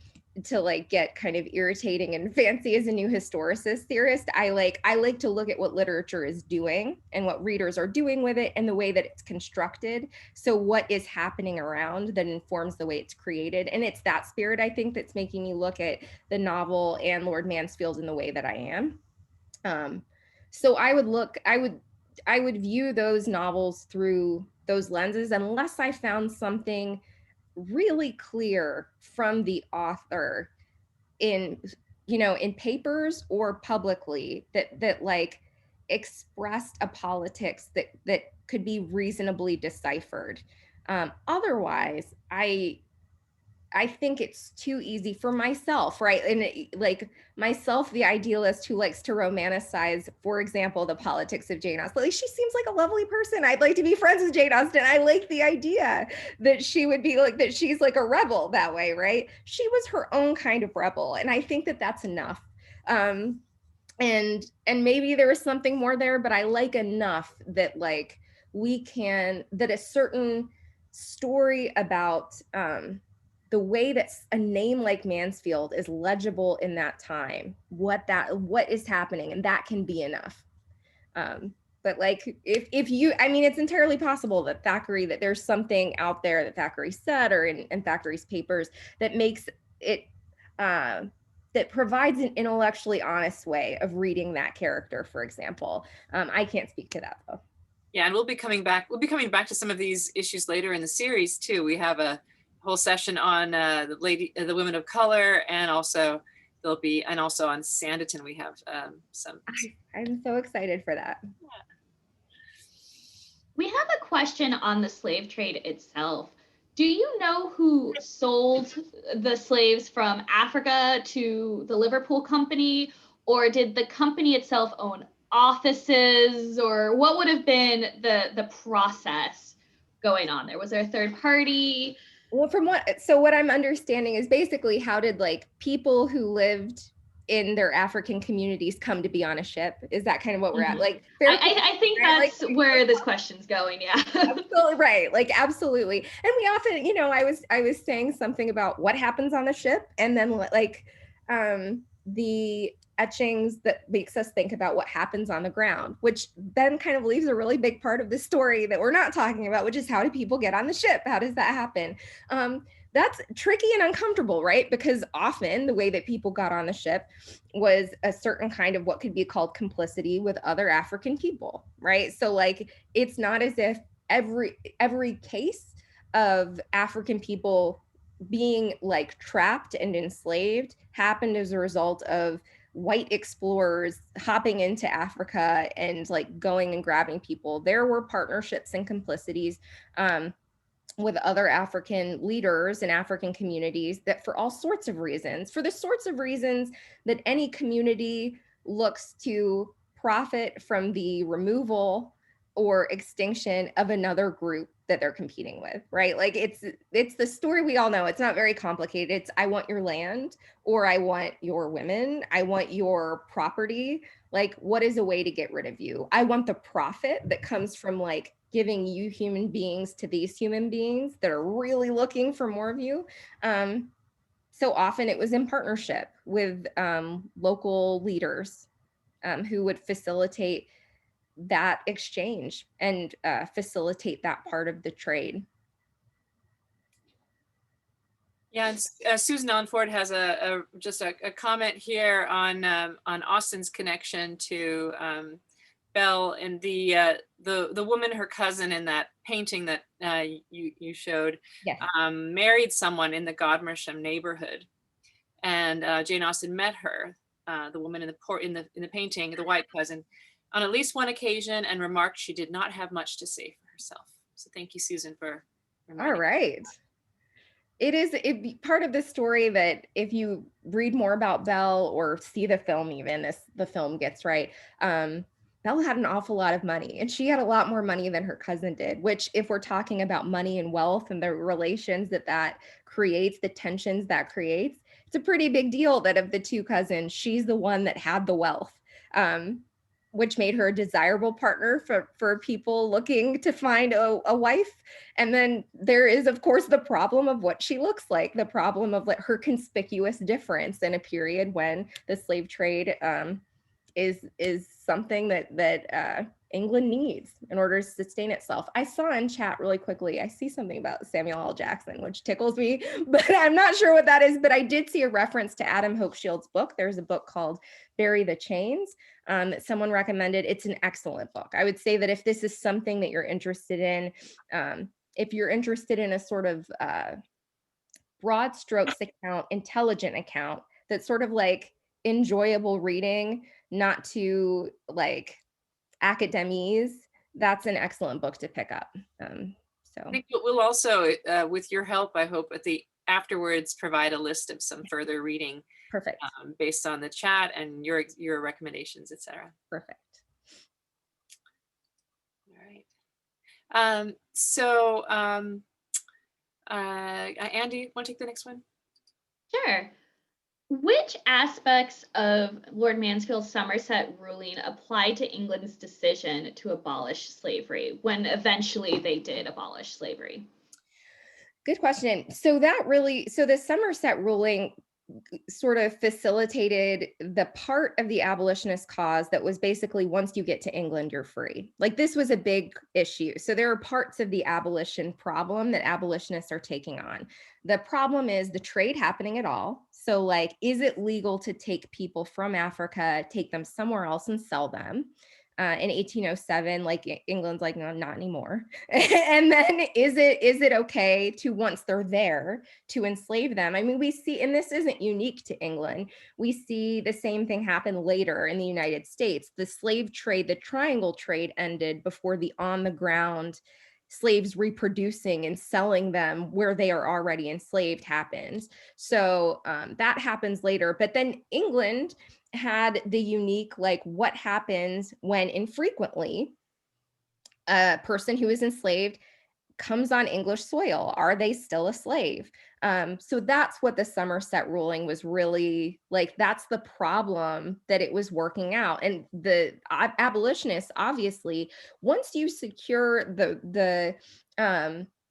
D: to get kind of irritating and fancy as a new historicist theorist, I like to look at what literature is doing and what readers are doing with it and the way that it's constructed. So what is happening around that informs the way it's created. And it's that spirit, I think, that's making me look at the novel and Lord Mansfield in the way that I am. So I would view those novels through those lenses, unless I found something really clear from the author in papers or publicly that expressed a politics that could be reasonably deciphered. Otherwise, I think it's too easy for myself, right? And myself, the idealist who likes to romanticize, for example, the politics of Jane Austen. She seems like a lovely person. I'd like to be friends with Jane Austen. I like the idea that she would be that she's like a rebel that way, right? She was her own kind of rebel. And I think that that's enough. And maybe there was something more there, but I like enough that that a certain story about, the way that a name like Mansfield is legible in that time, what is happening, and that can be enough. But if you, I mean, it's entirely possible that there's something out there that Thackeray said or in Thackeray's papers that makes it, that provides an intellectually honest way of reading that character, for example. I can't speak to that though.
B: Yeah, and we'll be coming back to some of these issues later in the series too. We have a whole session on the women of color, and also on Sanditon we have some.
D: I'm so excited for that.
B: Yeah.
A: We have a question on the slave trade itself. Do you know who sold the slaves from Africa to the Liverpool Company, or did the company itself own offices, or what would have been the process going on there? Was there a third party?
D: Well, what I'm understanding is basically how did people who lived in their African communities come to be on a ship? Is that kind of what we're at?
A: I think that's where this question's going. Yeah.
D: Absolutely right. Absolutely. And we often, I was saying something about what happens on the ship, and then the etchings that makes us think about what happens on the ground, which then kind of leaves a really big part of the story that we're not talking about, which is how do people get on the ship? How does that happen? That's tricky and uncomfortable, right? Because often the way that people got on the ship was a certain kind of what could be called complicity with other African people, right? So it's not as if every case of African people being trapped and enslaved happened as a result of white explorers hopping into Africa and going and grabbing people. There were partnerships and complicities with other African leaders and African communities that for all sorts of reasons, for the sorts of reasons that any community looks to profit from the removal or extinction of another group that they're competing with, right? It's the story we all know. It's not very complicated. It's I want your land, or I want your women, I want your property. What is a way to get rid of you? I want the profit that comes from giving you human beings to these human beings that are really looking for more of you. So often it was in partnership with local leaders who would facilitate that exchange and facilitate that part of the trade.
B: Yeah, and Susan Onford has just a comment here on Austen's connection to Belle and the woman, her cousin in that painting that you showed.
D: Yes.
B: Married someone in the Godmersham neighborhood, and Jane Austen met her, the woman in the painting, the white cousin, on at least one occasion, and remarked she did not have much to say for herself. So thank you, Susan, for reminding
D: All right. It is part of the story that if you read more about Belle or see the film, even as the film gets right, Belle had an awful lot of money, and she had a lot more money than her cousin did, which if we're talking about money and wealth and the relations that creates, the tensions that creates, it's a pretty big deal that of the two cousins, she's the one that had the wealth. Which made her a desirable partner for people looking to find a wife. And then there is, of course, the problem of what she looks like, the problem of her conspicuous difference in a period when the slave trade is something that England needs in order to sustain itself. I saw in chat really quickly, I see something about Samuel L. Jackson, which tickles me, but I'm not sure what that is. But I did see a reference to Adam Hochschild's book. There's a book called Bury the Chains that someone recommended. It's an excellent book. I would say that if this is something that you're interested in, if you're interested in a sort of broad strokes account, intelligent account, that's sort of like enjoyable reading, not too like academies, that's an excellent book to pick up.
B: I think we'll also, with your help, I hope at the afterwards provide a list of some further reading.
D: Perfect.
B: Based on the chat and your recommendations, etc.
D: Perfect.
B: All right. Andy, want to take the next one?
A: Sure. Which aspects of Lord Mansfield's Somerset ruling apply to England's decision to abolish slavery when eventually they did abolish slavery?
D: Good question. So the Somerset ruling sort of facilitated the part of the abolitionist cause that was basically once you get to England, you're free. Like this was a big issue. So there are parts of the abolition problem that abolitionists are taking on. The problem is the trade happening at all. So like, is it legal to take people from Africa, take them somewhere else and sell them? In 1807, like England's like, no, not anymore. And then is it okay to, once they're there, to enslave them? I mean, we see, and this isn't unique to England, we see the same thing happen later in the United States. The slave trade, the triangle trade ended before the on the ground slaves reproducing and selling them where they are already enslaved happens. So that happens later. But then England had the unique, like, what happens when infrequently a person who is enslaved comes on English soil? Are they still a slave? So that's what the Somerset ruling was really like. That's the problem that it was working out. And the abolitionists, obviously, once you secure the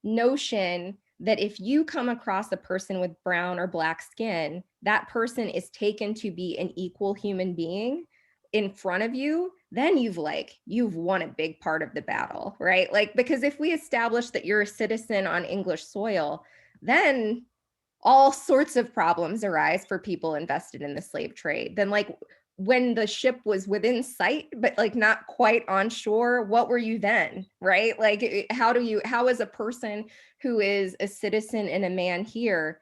D: notion that if you come across a person with brown or black skin, that person is taken to be an equal human being in front of you, then you've won a big part of the battle, right? Like, because if we establish that you're a citizen on English soil, then all sorts of problems arise for people invested in the slave trade. Then like when the ship was within sight, but like not quite on shore, what were you then, right? Like, how is a person who is a citizen and a man here,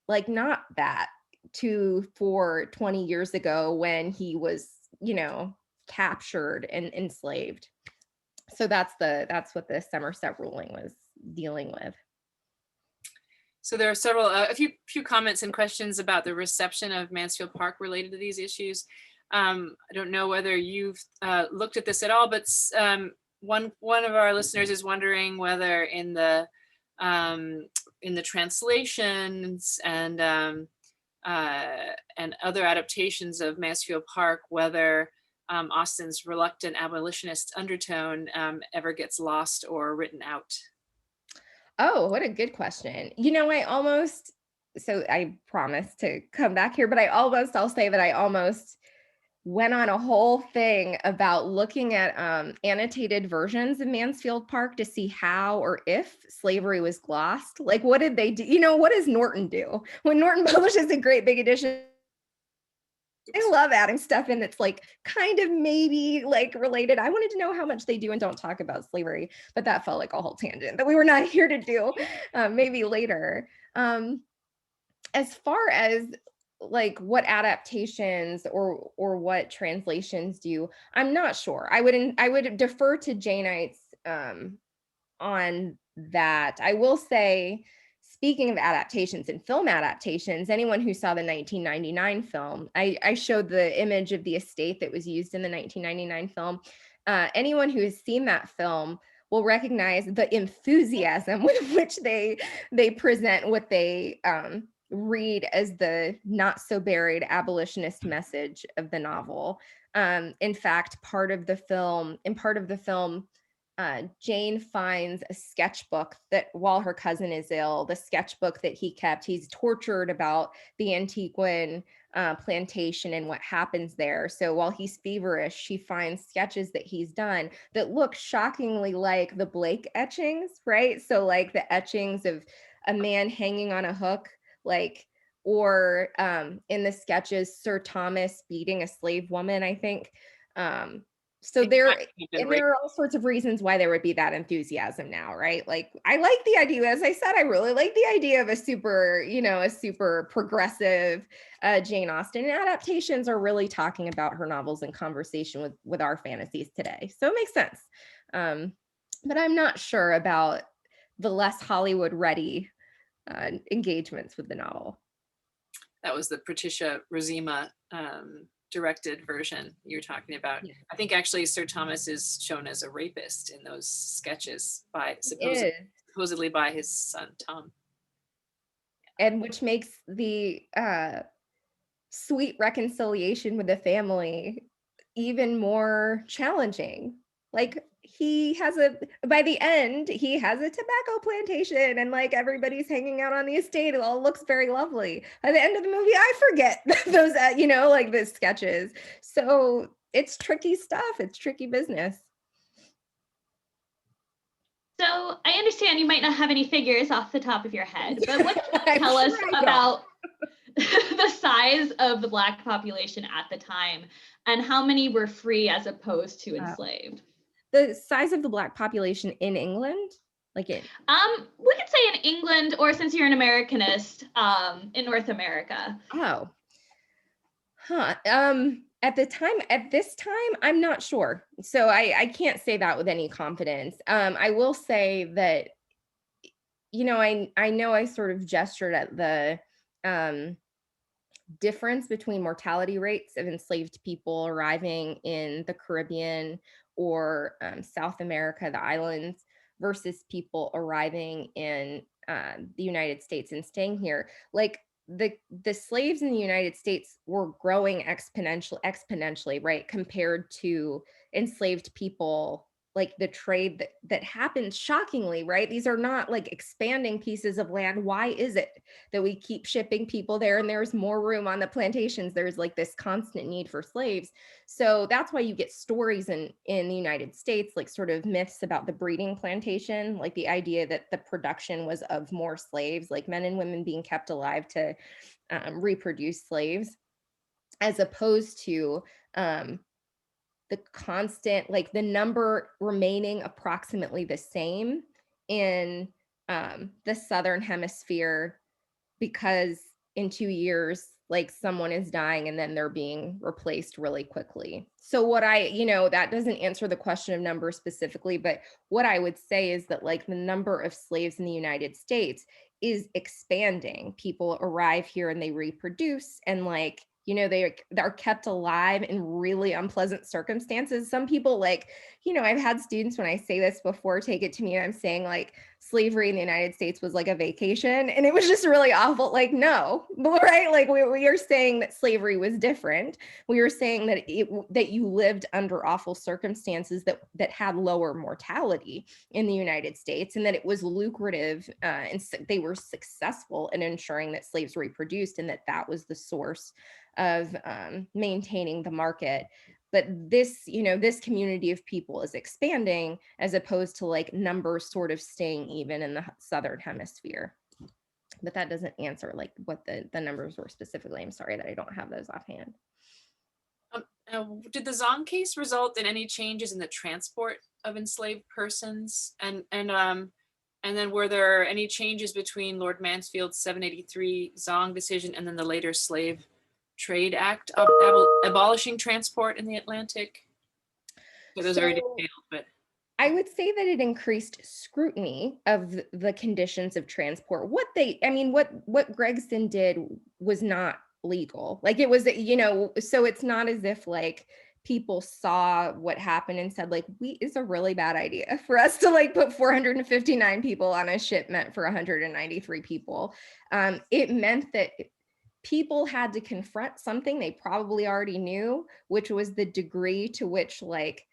D: like not that 20 years ago when he was, captured and enslaved. So that's what the Somerset ruling was dealing with.
B: So there are a few comments and questions about the reception of Mansfield Park related to these issues. I don't know whether you've looked at this at all, but one of our listeners is wondering whether in the translations and other adaptations of Mansfield Park, whether Austen's reluctant abolitionist undertone ever gets lost or written out.
D: Oh, what a good question. I promise to come back here, but I'll say that I almost went on a whole thing about looking at annotated versions of Mansfield Park to see how or if slavery was glossed. Like, what did they do? What does Norton do? When Norton publishes a great big edition, I love adding stuff in that's like kind of maybe like related. I wanted to know how much they do and don't talk about slavery, but that felt like a whole tangent that we were not here to do. Maybe later. As far as like what adaptations or what translations do, I'm not sure. I would defer to Jane on that. I will say speaking of adaptations and film adaptations, anyone who saw the 1999 film, I showed the image of the estate that was used in the 1999 film. Anyone who has seen that film will recognize the enthusiasm with which they present what they read as the not so buried abolitionist message of the novel. In fact, part of the film, Jane finds a sketchbook that while her cousin is ill, the sketchbook that he kept, he's tortured about the Antiguan plantation and what happens there. So while he's feverish, she finds sketches that he's done that look shockingly like the Blake etchings, right? So like the etchings of a man hanging on a hook, like, or in the sketches, Sir Thomas beating a slave woman, I think. So there are all sorts of reasons why there would be that enthusiasm now, right? Like, I like the idea, as I said, I really like the idea of a super progressive Jane Austen. And adaptations are really talking about her novels in conversation with our fantasies today. So it makes sense. But I'm not sure about the less Hollywood ready engagements with the novel.
B: That was the Patricia Rozema directed version you're talking about. Yeah. I think actually Sir Thomas is shown as a rapist in those sketches by supposedly by his son Tom.
D: And which makes the sweet reconciliation with the family even more challenging. Like, by the end, he has a tobacco plantation and like everybody's hanging out on the estate. It all looks very lovely. By the end of the movie, I forget those, like the sketches. So it's tricky stuff. It's tricky business.
A: So I understand you might not have any figures off the top of your head, but what can you tell us about the size of the Black population at the time and how many were free as opposed to enslaved?
D: The size of the Black population in England? Like it?
A: We could say in England, or since you're an Americanist, in North America.
D: Oh. Huh. At this time, I'm not sure. So I can't say that with any confidence. I will say that, I know I sort of gestured at the difference between mortality rates of enslaved people arriving in the Caribbean or South America, the islands, versus people arriving in the United States and staying here. Like the slaves in the United States were growing exponentially, right, compared to enslaved people. Like the trade that happens shockingly, right? These are not like expanding pieces of land. Why is it that we keep shipping people there and there's more room on the plantations? There's like this constant need for slaves. So that's why you get stories in the United States, like sort of myths about the breeding plantation, like the idea that the production was of more slaves, like men and women being kept alive to reproduce slaves, as opposed to the constant, like the number remaining approximately the same in the Southern Hemisphere, because in 2 years, like someone is dying and then they're being replaced really quickly. So what that doesn't answer the question of number specifically, but what I would say is that like the number of slaves in the United States is expanding. People arrive here and they reproduce, and like, they are kept alive in really unpleasant circumstances. Some people, like, I've had students, when I say this before, take it to me, I'm saying like slavery in the United States was like a vacation and it was just really awful. Like, no, right? Like we are saying that slavery was different. We were saying that that you lived under awful circumstances that had lower mortality in the United States, and that it was lucrative and they were successful in ensuring that slaves reproduced, and that was the source of maintaining the market. But this community of people is expanding, as opposed to like numbers sort of staying even in the Southern Hemisphere. But that doesn't answer like what the numbers were specifically. I'm sorry that I don't have those offhand.
B: Did the Zhong case result in any changes in the transport of enslaved persons? And then were there any changes between Lord Mansfield's 783 Zhong decision and then the later Slave Trade Act abolishing transport in the Atlantic? So those are very detailed, but
D: I would say that it increased scrutiny of the conditions of transport. What Gregson did was not legal. Like it was, so it's not as if like people saw what happened and said like, it's a really bad idea for us to like put 459 people on a ship meant for 193 people. It meant that people had to confront something they probably already knew, which was the degree to which like,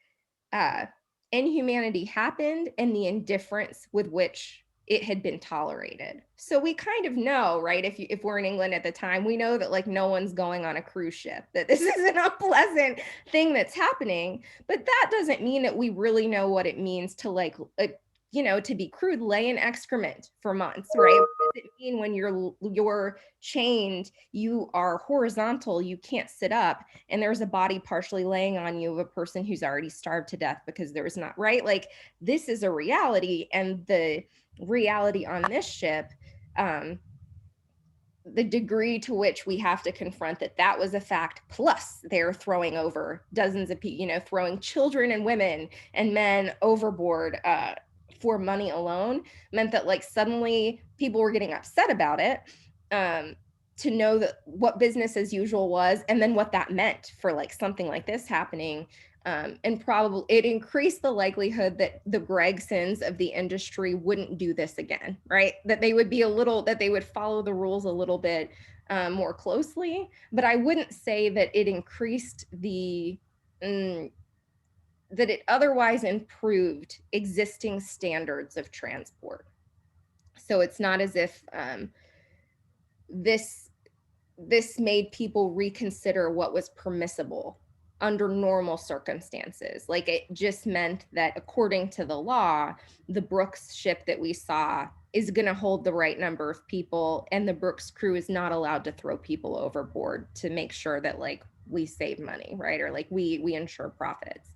D: inhumanity happened and the indifference with which it had been tolerated. So we kind of know, right? If we're in England at the time, we know that like no one's going on a cruise ship, that this is an unpleasant thing that's happening. But that doesn't mean that we really know what it means to like to be crude, lay in excrement for months, right? What does it mean when you're chained, you are horizontal, you can't sit up, and there's a body partially laying on you of a person who's already starved to death because there's not, right? Like this is a reality, and the reality on this ship, the degree to which we have to confront that was a fact, plus they're throwing over dozens of people, throwing children and women and men overboard for money alone, meant that like suddenly people were getting upset about it, to know that what business as usual was, and then what that meant for like something like this happening. And probably it increased the likelihood that the Gregsons of the industry wouldn't do this again, right? That they would follow the rules a little bit more closely. But I wouldn't say that it increased that it otherwise improved existing standards of transport. So it's not as if this made people reconsider what was permissible under normal circumstances. Like it just meant that according to the law, the Brooks ship that we saw is going to hold the right number of people, and the Brooks crew is not allowed to throw people overboard to make sure that like we save money, right? Or like we ensure profits.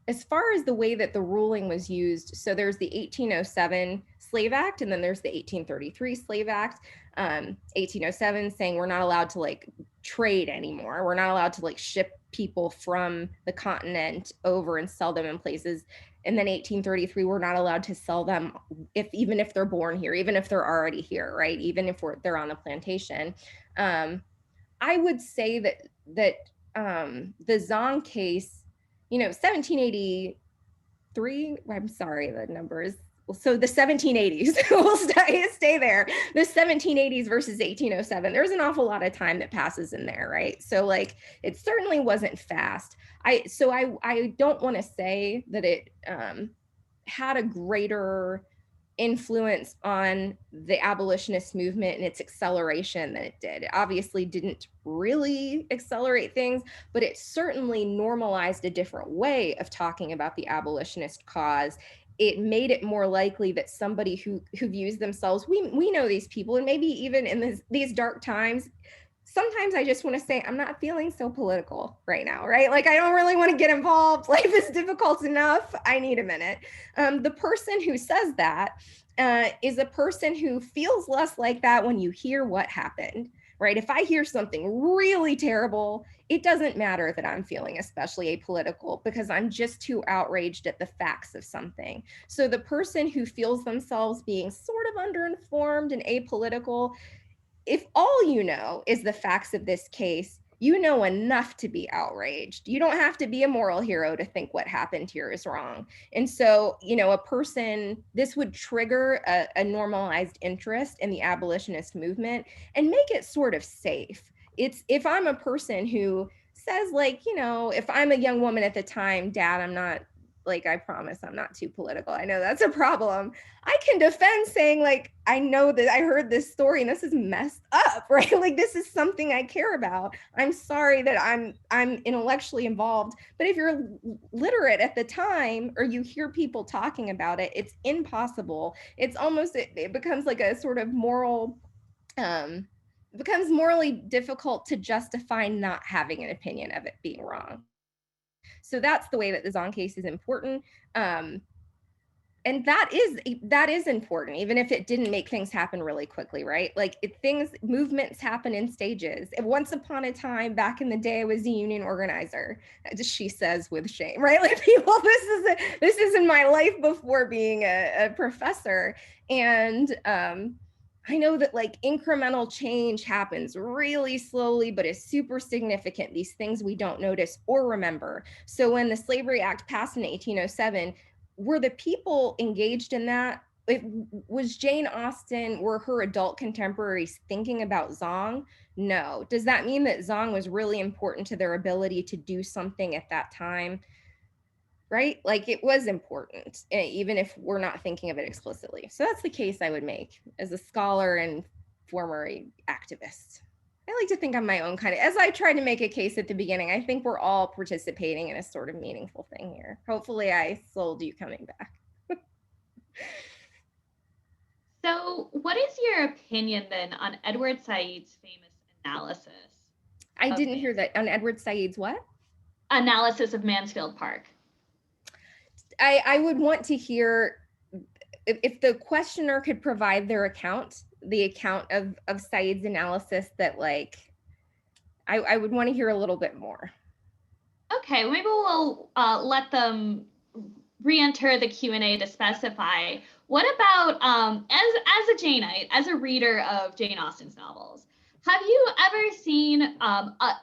D: As far as the way that the ruling was used, so there's the 1807 Slave Act, and then there's the 1833 Slave Act. 1807 saying we're not allowed to like trade anymore. We're not allowed to like ship people from the continent over and sell them in places. And then 1833, we're not allowed to sell them even if they're born here, even if they're already here, right? Even if they're on the plantation. I would say that the Zhong case, 1783, I'm sorry, the numbers. So the 1780s, we'll stay there. The 1780s versus 1807, there's an awful lot of time that passes in there, right? So like, it certainly wasn't fast. I don't want to say that it had a greater influence on the abolitionist movement and its acceleration than it did. It obviously didn't really accelerate things, but it certainly normalized a different way of talking about the abolitionist cause. It made it more likely that somebody who views themselves, we know these people, and maybe even in these dark times, sometimes I just want to say, I'm not feeling so political right now, right? Like, I don't really want to get involved. Life is difficult enough. I need a minute. The person who says that is a person who feels less like that when you hear what happened, right? If I hear something really terrible, it doesn't matter that I'm feeling especially apolitical because I'm just too outraged at the facts of something. So the person who feels themselves being sort of underinformed and apolitical, if all you know is the facts of this case, you know enough to be outraged. You don't have to be a moral hero to think what happened here is wrong. And so, a person, this would trigger a normalized interest in the abolitionist movement and make it sort of safe. If I'm a person who says like, if I'm a young woman at the time, Dad, I'm not, like, I promise I'm not too political. I know that's a problem. I can defend saying like, I know that I heard this story and this is messed up, right? Like this is something I care about. I'm sorry that I'm intellectually involved, but if you're literate at the time or you hear people talking about it, it's impossible. It's almost, it becomes like a sort of moral, becomes morally difficult to justify not having an opinion of it being wrong. So that's the way that the Zhong case is important. and that is important, even if it didn't make things happen really quickly, right? Like movements happen in stages. And once upon a time, back in the day, I was a union organizer. She says with shame, right? Like people, this is in my life before being a professor, and I know that like incremental change happens really slowly, but is super significant. These things we don't notice or remember. So when the Slavery Act passed in 1807, were the people engaged in that? Was Jane Austen, were her adult contemporaries thinking about Zhong? No. Does that mean that Zhong was really important to their ability to do something at that time? Right? Like it was important, even if we're not thinking of it explicitly. So that's the case I would make as a scholar and former activist. I like to think I'm my own kind of, as I tried to make a case at the beginning, I think we're all participating in a sort of meaningful thing here. Hopefully I sold you coming back.
A: So what is your opinion then on Edward Said's famous analysis?
D: I didn't hear that. On Edward Said's what?
A: Analysis of Mansfield Park.
D: I would want to hear, if the questioner could provide their account, the account of Said's analysis, that like, I would want to hear a little bit more.
A: Okay, maybe we'll let them re-enter the Q&A to specify. What about, as a Janeite, as a reader of Jane Austen's novels, have you ever seen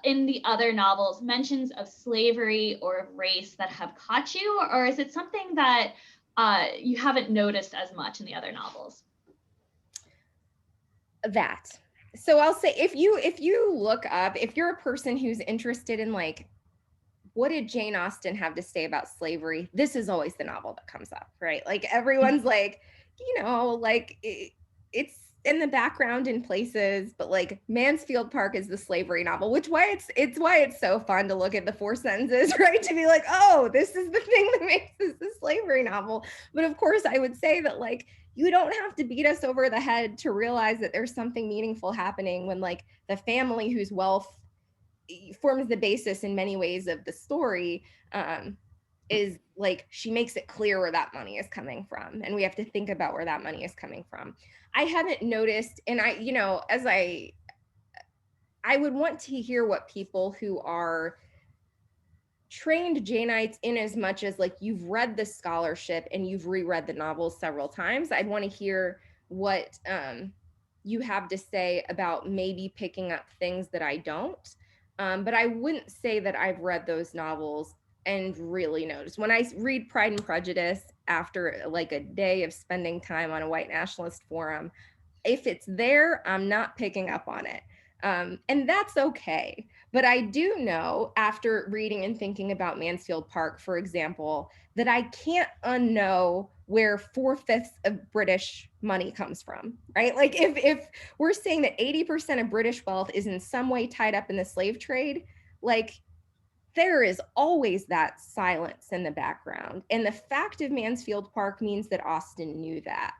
A: in the other novels mentions of slavery or of race that have caught you, or is it something that you haven't noticed as much in the other novels?
D: That. So I'll say, if you look up, if you're a person who's interested in like, what did Jane Austen have to say about slavery? This is always the novel that comes up, right? Like everyone's like, you know, like it's in the background in places, but like Mansfield Park is the slavery novel, which why it's so fun to look at the 4 sentences, right? To be like, oh, this is the thing that makes this a slavery novel. But of course, I would say that like, you don't have to beat us over the head to realize that there's something meaningful happening when like the family whose wealth forms the basis in many ways of the story, is like, she makes it clear where that money is coming from, and we have to think about where that money is coming from. I haven't noticed, and I, you know, as I would want to hear what people who are trained Janeites, in as much as like you've read the scholarship and you've reread the novels several times, I'd want to hear what you have to say about maybe picking up things that I don't. But I wouldn't say that I've read those novels and really noticed. When I read Pride and Prejudice after like a day of spending time on a white nationalist forum, if it's there, I'm not picking up on it. And that's okay. But I do know, after reading and thinking about Mansfield Park, for example, that I can't unknow where 4/5 of British money comes from, right? Like if we're saying that 80% of British wealth is in some way tied up in the slave trade, like there is always that silence in the background. And the fact of Mansfield Park means that Austen knew that.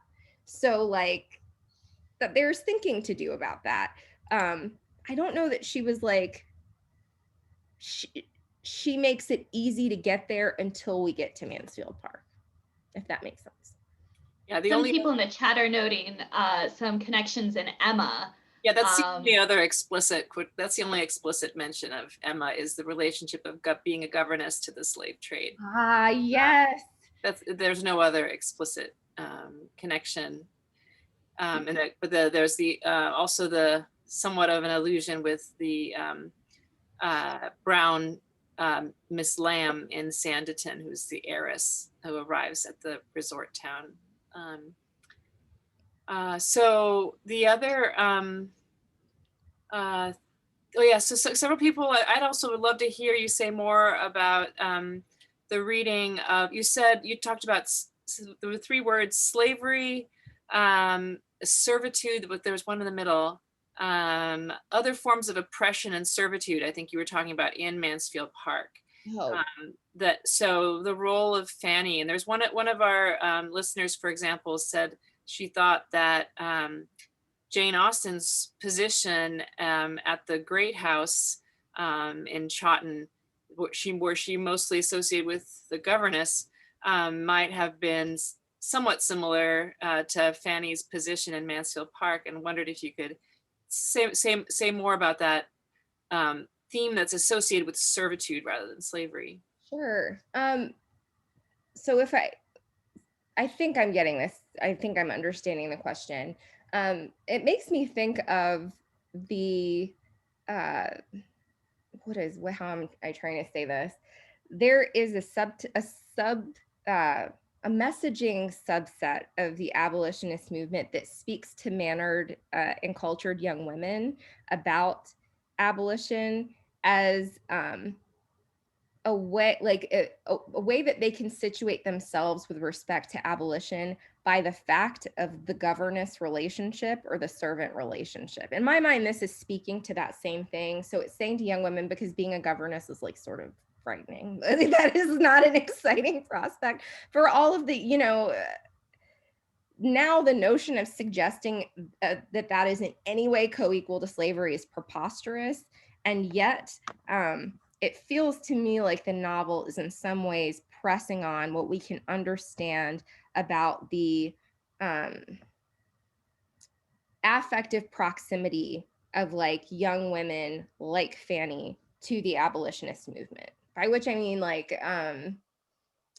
D: So like, that there's thinking to do about that. I don't know that she was like, she makes it easy to get there until we get to Mansfield Park, if that makes sense.
B: Yeah,
A: some people in the chat are noting some connections in Emma.
B: Yeah, that's the only other explicit, that's the only explicit mention of Emma, is the relationship of being a governess to the slave trade.
D: Ah, yes.
B: There's no other explicit connection. There's also the somewhat of an allusion with the brown Miss Lamb in Sanditon, who's the heiress who arrives at the resort town. So the other, so several people, I'd also love to hear you say more about the reading of, you talked about, there were 3 words: slavery, servitude, but there was one in the middle, other forms of oppression and servitude, I think you were talking about in Mansfield Park.
D: Oh.
B: So the role of Fanny, and there's one of our listeners, for example, said she thought that Jane Austen's position at the Great House in Chawton, where she mostly associated with the governess, might have been somewhat similar to Fanny's position in Mansfield Park, and wondered if you could say more about that theme that's associated with servitude rather than slavery.
D: Sure. So if I think I'm getting this, I think I'm understanding the question. It makes me think of the, how am I trying to say this? There is a messaging subset of the abolitionist movement that speaks to mannered and cultured young women about abolition as a way, like a way that they can situate themselves with respect to abolition by the fact of the governess relationship or the servant relationship. In my mind, this is speaking to that same thing. So it's saying to young women, because being a governess is like sort of frightening. That is not an exciting prospect for all of the, now the notion of suggesting that is in any way co-equal to slavery is preposterous. And yet it feels to me like the novel is in some ways pressing on what we can understand about the affective proximity of like young women like Fanny to the abolitionist movement. By which I mean, like,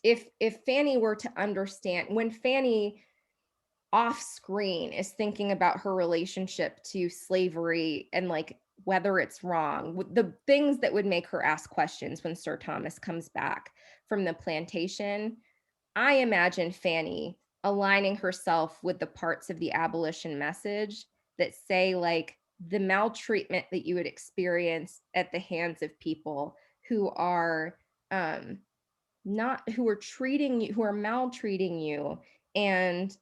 D: if Fanny were to understand, when Fanny off screen is thinking about her relationship to slavery and like whether it's wrong, the things that would make her ask questions when Sir Thomas comes back from the plantation, I imagine Fanny aligning herself with the parts of the abolition message that say like the maltreatment that you would experience at the hands of people who are treating you, who are maltreating you and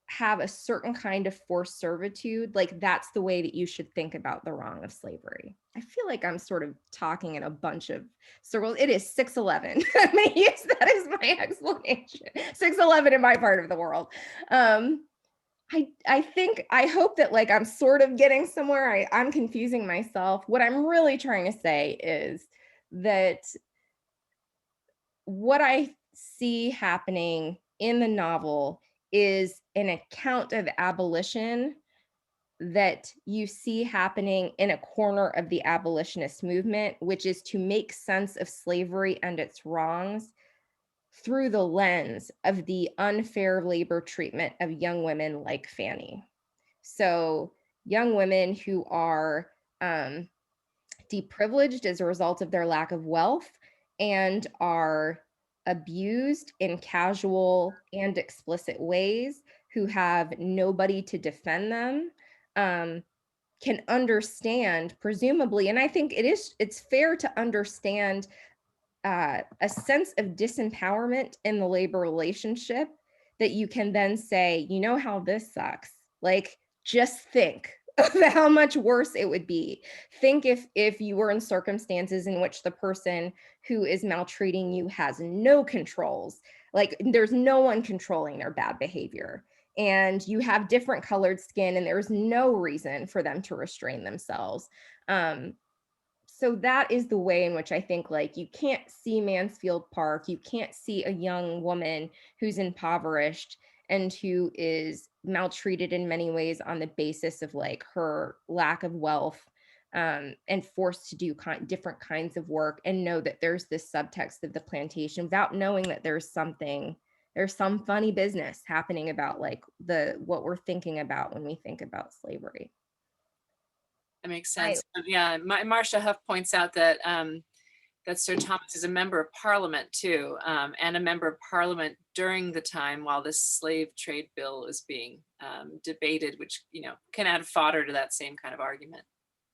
D: have a certain kind of forced servitude, like that's the way that you should think about the wrong of slavery. I feel like I'm sort of talking in a bunch of circles. It is 6:11. I'm going to use that as my explanation. 6:11 in my part of the world. I hope that like I'm sort of getting somewhere. I'm confusing myself. What I'm really trying to say is that what I see happening in the novel is an account of abolition that you see happening in a corner of the abolitionist movement, which is to make sense of slavery and its wrongs through the lens of the unfair labor treatment of young women like Fanny. So young women who are deprivileged as a result of their lack of wealth and are abused in casual and explicit ways, who have nobody to defend them, can understand, presumably, and I think it's fair to understand a sense of disempowerment in the labor relationship that you can then say, you know how this sucks. Like, just think of how much worse it would be. Think if you were in circumstances in which the person who is maltreating you has no controls, like there's no one controlling their bad behavior, and you have different colored skin and there's no reason for them to restrain themselves. So that is the way in which I think like you can't see Mansfield Park, you can't see a young woman who's impoverished and who is maltreated in many ways on the basis of like her lack of wealth, and forced to do different kinds of work, and know that there's this subtext of the plantation without knowing that there's some funny business happening about like what we're thinking about when we think about slavery.
B: That makes sense. Yeah, Marcia Huff points out that that Sir Thomas is a member of Parliament too, and a member of Parliament during the time while this slave trade bill is being debated, which can add fodder to that same kind of argument.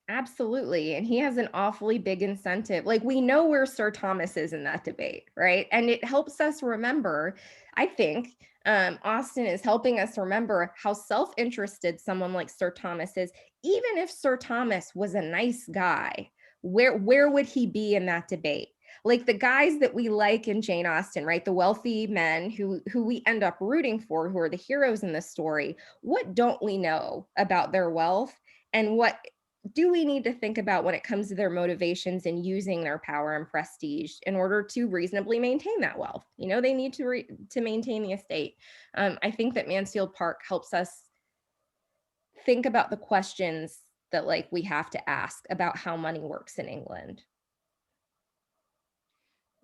D: Absolutely. And he has an awfully big incentive. Like, we know where Sir Thomas is in that debate, right? And it helps us remember, I think, Austen is helping us remember how self-interested someone like Sir Thomas is. Even if Sir Thomas was a nice guy, where would he be in that debate? Like the guys that we like in Jane Austen, right? The wealthy men who we end up rooting for, who are the heroes in this story. What don't we know about their wealth? And what do we need to think about when it comes to their motivations in using their power and prestige in order to reasonably maintain that wealth? You know, they need to maintain the estate. I think that Mansfield Park helps us think about the questions that like we have to ask about how money works in England.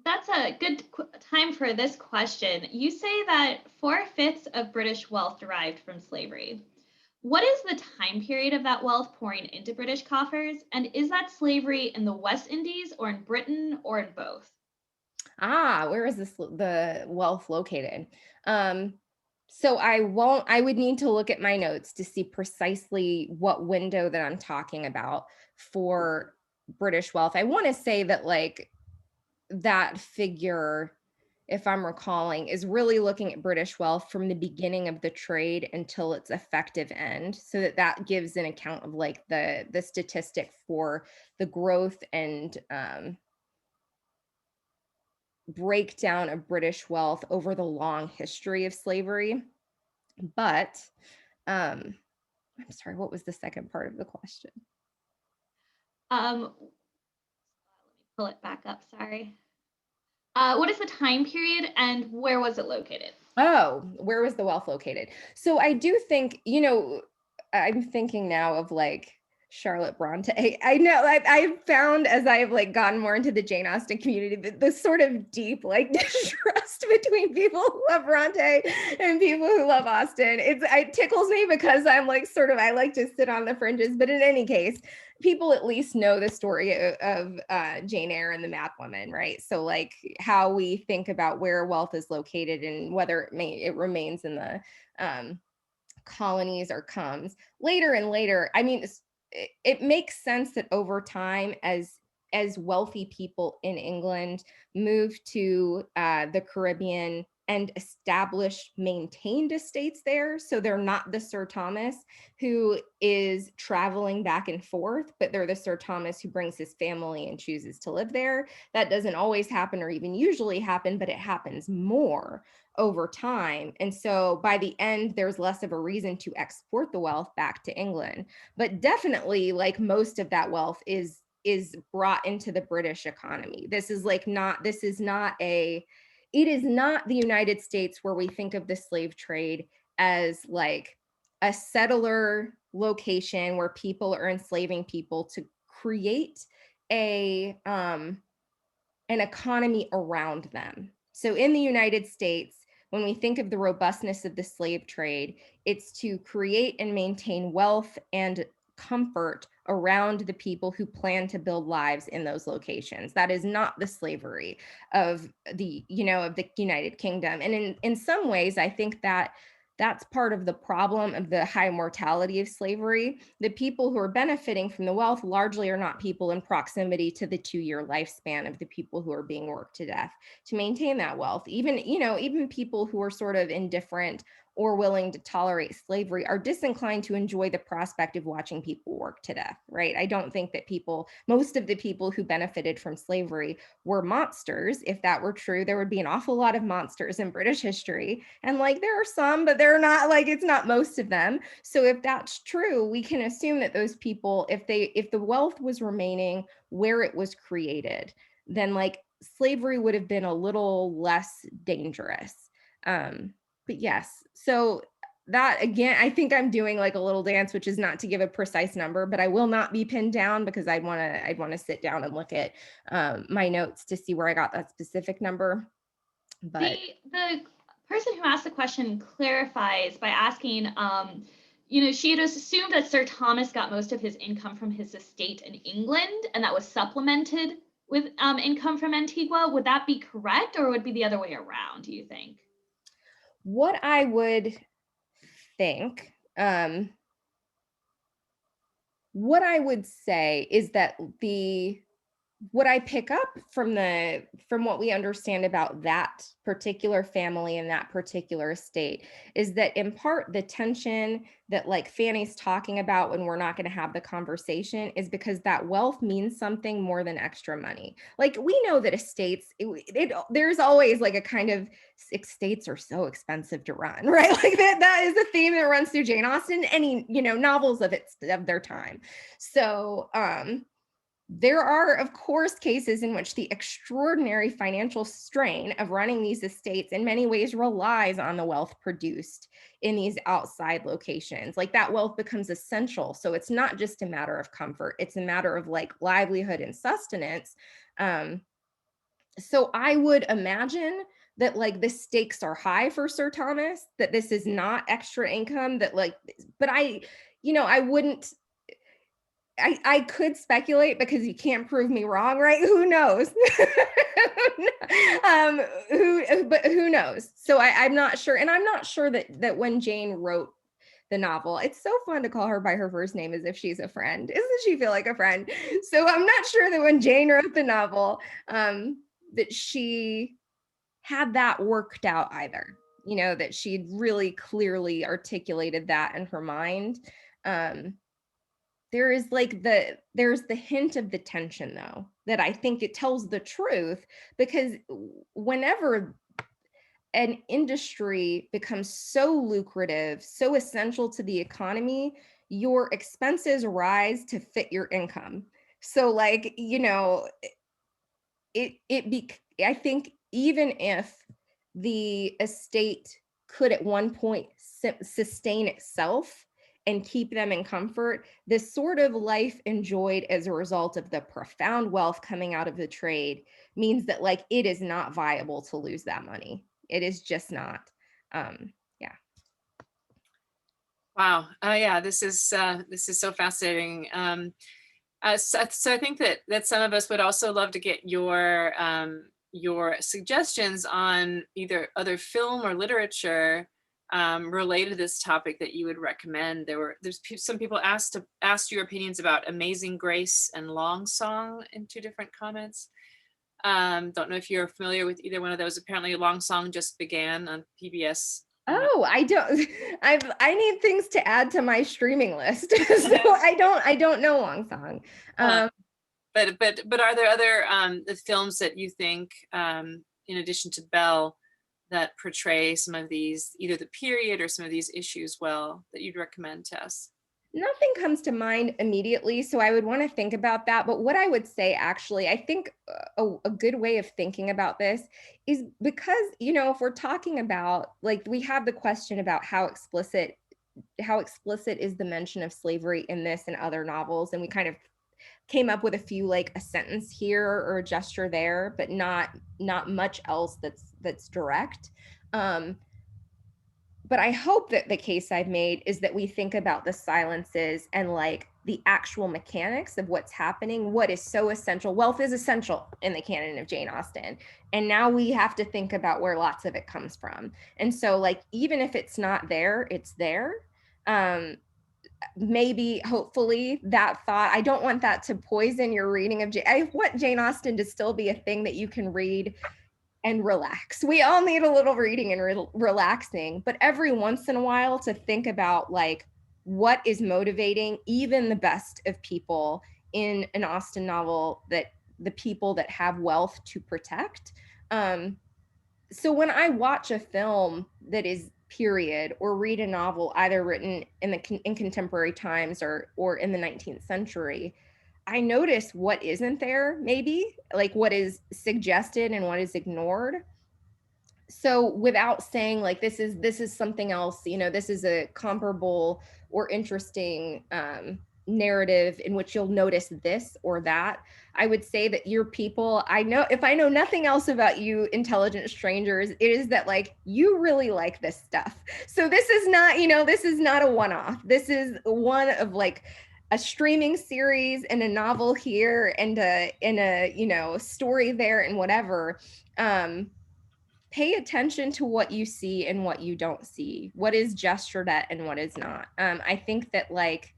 A: That's a good time for this question. You say that 4/5 of British wealth derived from slavery. What is the time period of that wealth pouring into British coffers? And is that slavery in the West Indies or in Britain or in both?
D: Where is the wealth located? So I would need to look at my notes to see precisely what window that I'm talking about for British wealth. I want to say that like that figure, if I'm recalling, is really looking at British wealth from the beginning of the trade until its effective end, so that gives an account of like the statistic for the growth and breakdown of British wealth over the long history of slavery. But I'm sorry, what was the second part of the question?
A: Let me pull it back up, sorry. What is the time period and where was it located?
D: Oh, where was the wealth located? So I do think, you know, I'm thinking now of like Charlotte Bronte. I know I've found as I've like gotten more into the Jane Austen community, the sort of deep like distrust between people who love Bronte and people who love Austen. It tickles me because I'm like sort of, I like to sit on the fringes, but in any case, people at least know the story of Jane Eyre and the Mad Woman, right? So like how we think about where wealth is located and whether it remains in the colonies or comes later and later. I mean, it makes sense that over time, as wealthy people in England move to the Caribbean and establish maintained estates there, so they're not the Sir Thomas who is traveling back and forth, but they're the Sir Thomas who brings his family and chooses to live there. That doesn't always happen or even usually happen, but it happens more over time. And so by the end, there's less of a reason to export the wealth back to England. But definitely, like most of that wealth is brought into the British economy. It is not the United States where we think of the slave trade as like a settler location where people are enslaving people to create an economy around them. So in the United States, when we think of the robustness of the slave trade, it's to create and maintain wealth and comfort around the people who plan to build lives in those locations. That is not the slavery of the United Kingdom. And in some ways, I think that that's part of the problem of the high mortality of slavery. The people who are benefiting from the wealth largely are not people in proximity to the 2-year lifespan of the people who are being worked to death to maintain that wealth. Even people who are sort of indifferent or willing to tolerate slavery are disinclined to enjoy the prospect of watching people work to death, right? I don't think that most of the people who benefited from slavery were monsters. If that were true, there would be an awful lot of monsters in British history. And like there are some, but they're not like, it's not most of them. So if that's true, we can assume that those people, if the wealth was remaining where it was created, then like slavery would have been a little less dangerous. But yes, so that again, I think I'm doing like a little dance, which is not to give a precise number, but I will not be pinned down because I'd want to sit down and look at my notes to see where I got that specific number. But
A: the person who asked the question clarifies by asking, she had assumed that Sir Thomas got most of his income from his estate in England, and that was supplemented with income from Antigua. Would that be correct, or would it be the other way around, do you think?
D: What I would think, what I would say is that the what I pick up from what we understand about that particular family and that particular estate is that in part the tension that like Fanny's talking about when we're not going to have the conversation is because that wealth means something more than extra money. Like we know that estates, there's always like a kind of estates are so expensive to run, right? Like that is a theme that runs through Jane Austen, any, novels of their time. So, there are, of course, cases in which the extraordinary financial strain of running these estates in many ways relies on the wealth produced in these outside locations. Like that wealth becomes essential. So it's not just a matter of comfort, it's a matter of like livelihood and sustenance. So I would imagine that like the stakes are high for Sir Thomas, that this is not extra income, that like, but I wouldn't, I could speculate because you can't prove me wrong, right? Who knows? But who knows? So I'm not sure. And I'm not sure that when Jane wrote the novel, it's so fun to call her by her first name as if she's a friend. Doesn't she feel like a friend? So I'm not sure that when Jane wrote the novel, that she had that worked out either, that she'd really clearly articulated that in her mind. There's the hint of the tension though, that I think it tells the truth, because whenever an industry becomes so lucrative, so essential to the economy, your expenses rise to fit your income. So like, I think even if the estate could at one point sustain itself and keep them in comfort, this sort of life enjoyed as a result of the profound wealth coming out of the trade means that like it is not viable to lose that money. It is just not. Yeah.
B: Wow. Yeah, this is so fascinating. So I think that some of us would also love to get your suggestions on either other film or literature related to this topic that you would recommend. There's some people asked your opinions about Amazing Grace and Long Song in 2 different comments. Don't know if you're familiar with either one of those. Apparently Long Song just began on PBS.
D: Oh, I don't. I need things to add to my streaming list, so I don't know Long Song.
B: But are there other films that you think, in addition to Belle, that portray some of these, either the period or some of these issues well, that you'd recommend to us?
D: Nothing comes to mind immediately, so I would want to think about that. But what I would say, actually, I think a good way of thinking about this is because, if we're talking about, like, we have the question about how explicit is the mention of slavery in this and other novels, and we kind of came up with a few, like a sentence here or a gesture there, but not much else that's direct. But I hope that the case I've made is that we think about the silences and like the actual mechanics of what's happening, what is so essential. Wealth is essential in the canon of Jane Austen. And now we have to think about where lots of it comes from. And so like, even if it's not there, it's there. Maybe, hopefully, that thought, I don't want that to poison your reading of Jane. I want Jane Austen to still be a thing that you can read and relax. We all need a little reading and relaxing, but every once in a while to think about like what is motivating even the best of people in an Austen novel, that the people that have wealth to protect. So when I watch a film that is period or read a novel either written in contemporary times or in the 19th century, I notice what isn't there, maybe like what is suggested and what is ignored. So without saying like this is something else, this is a comparable or interesting narrative in which you'll notice this or that, I would say that your people, if I know nothing else about you intelligent strangers, it is that like you really like this stuff. So this is not, this is not a one-off. This is one of like a streaming series and a novel here and a story there and whatever. Pay attention to what you see and what you don't see, what is gestured at and what is not. I think that like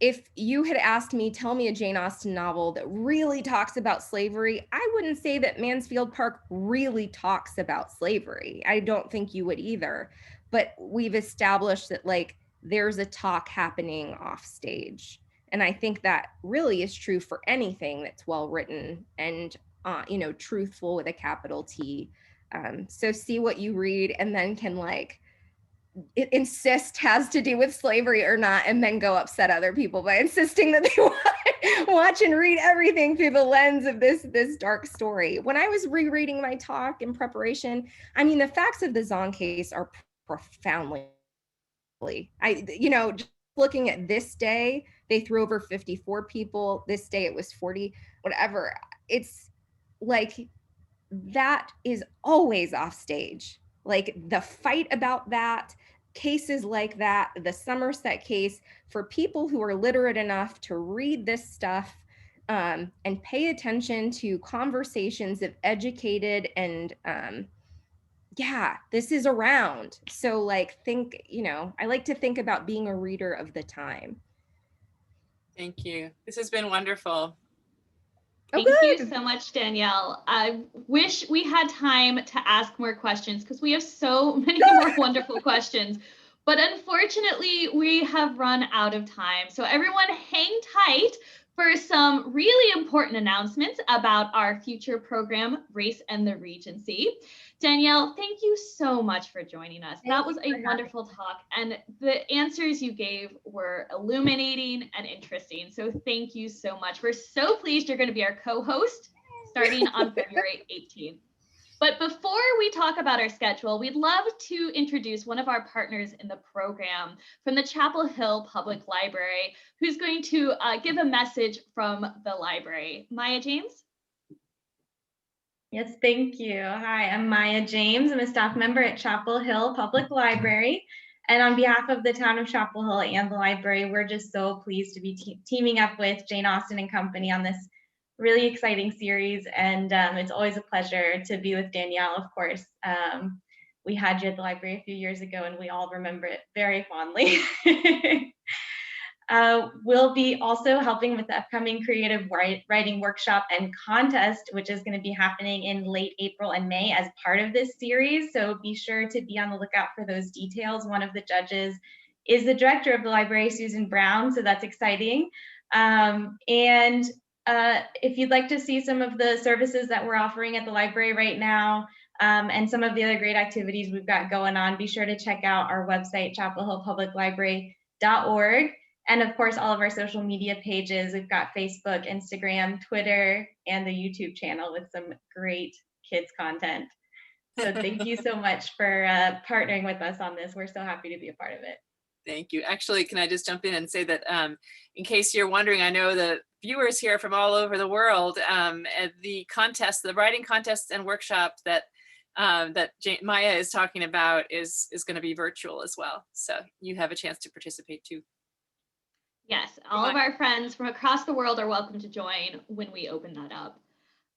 D: if you had asked me, tell me a Jane Austen novel that really talks about slavery, I wouldn't say that Mansfield Park really talks about slavery. I don't think you would either. But we've established that like there's a talk happening off stage. And I think that really is true for anything that's well written and truthful with a capital T. So see what you read and then can like insist has to do with slavery or not, and then go upset other people by insisting that they watch and read everything through the lens of this dark story. When I was rereading my talk in preparation, I mean, the facts of the Zhong case are profoundly, just looking at this day, they threw over 54 people. This day it was 40, whatever. It's like, that is always off stage. Like the fight about that, cases like that, the Somerset case, for people who are literate enough to read this stuff and pay attention to conversations of educated and this is around. So like I like to think about being a reader of the time.
B: Thank you. This has been wonderful.
A: Thank you so much, Danielle. I wish we had time to ask more questions because we have so many more wonderful questions, but unfortunately we have run out of time. So everyone hang tight for some really important announcements about our future program, Race and the Regency. Danielle, thank you so much for joining us. That was a wonderful talk, and the answers you gave were illuminating and interesting. So thank you so much. We're so pleased you're going to be our co-host starting on February 18th. But before we talk about our schedule, we'd love to introduce one of our partners in the program from the Chapel Hill Public Library, who's going to give a message from the library. Maya James?
E: Yes, thank you. Hi, I'm Maya James. I'm a staff member at Chapel Hill Public Library. And on behalf of the town of Chapel Hill and the library, we're just so pleased to be teaming up with Jane Austen and Company on this really exciting series. And it's always a pleasure to be with Danielle, of course. We had you at the library a few years ago and we all remember it very fondly. We'll be also helping with the upcoming creative writing workshop and contest, which is going to be happening in late April and May as part of this series. So be sure to be on the lookout for those details. One of the judges is the director of the library, Susan Brown, so that's exciting. If you'd like to see some of the services that we're offering at the library right now, and some of the other great activities we've got going on, be sure to check out our website, chapelhillpubliclibrary.org. And of course, all of our social media pages. We've got Facebook, Instagram, Twitter, and the YouTube channel with some great kids content. So thank you so much for partnering with us on this. We're so happy to be a part of it.
B: Thank you. Actually, can I just jump in and say that in case you're wondering, I know the viewers here from all over the world, the contest, the writing contest and workshop that Maya is talking about is going to be virtual as well. So you have a chance to participate too.
A: Yes, all of our friends from across the world are welcome to join when we open that up.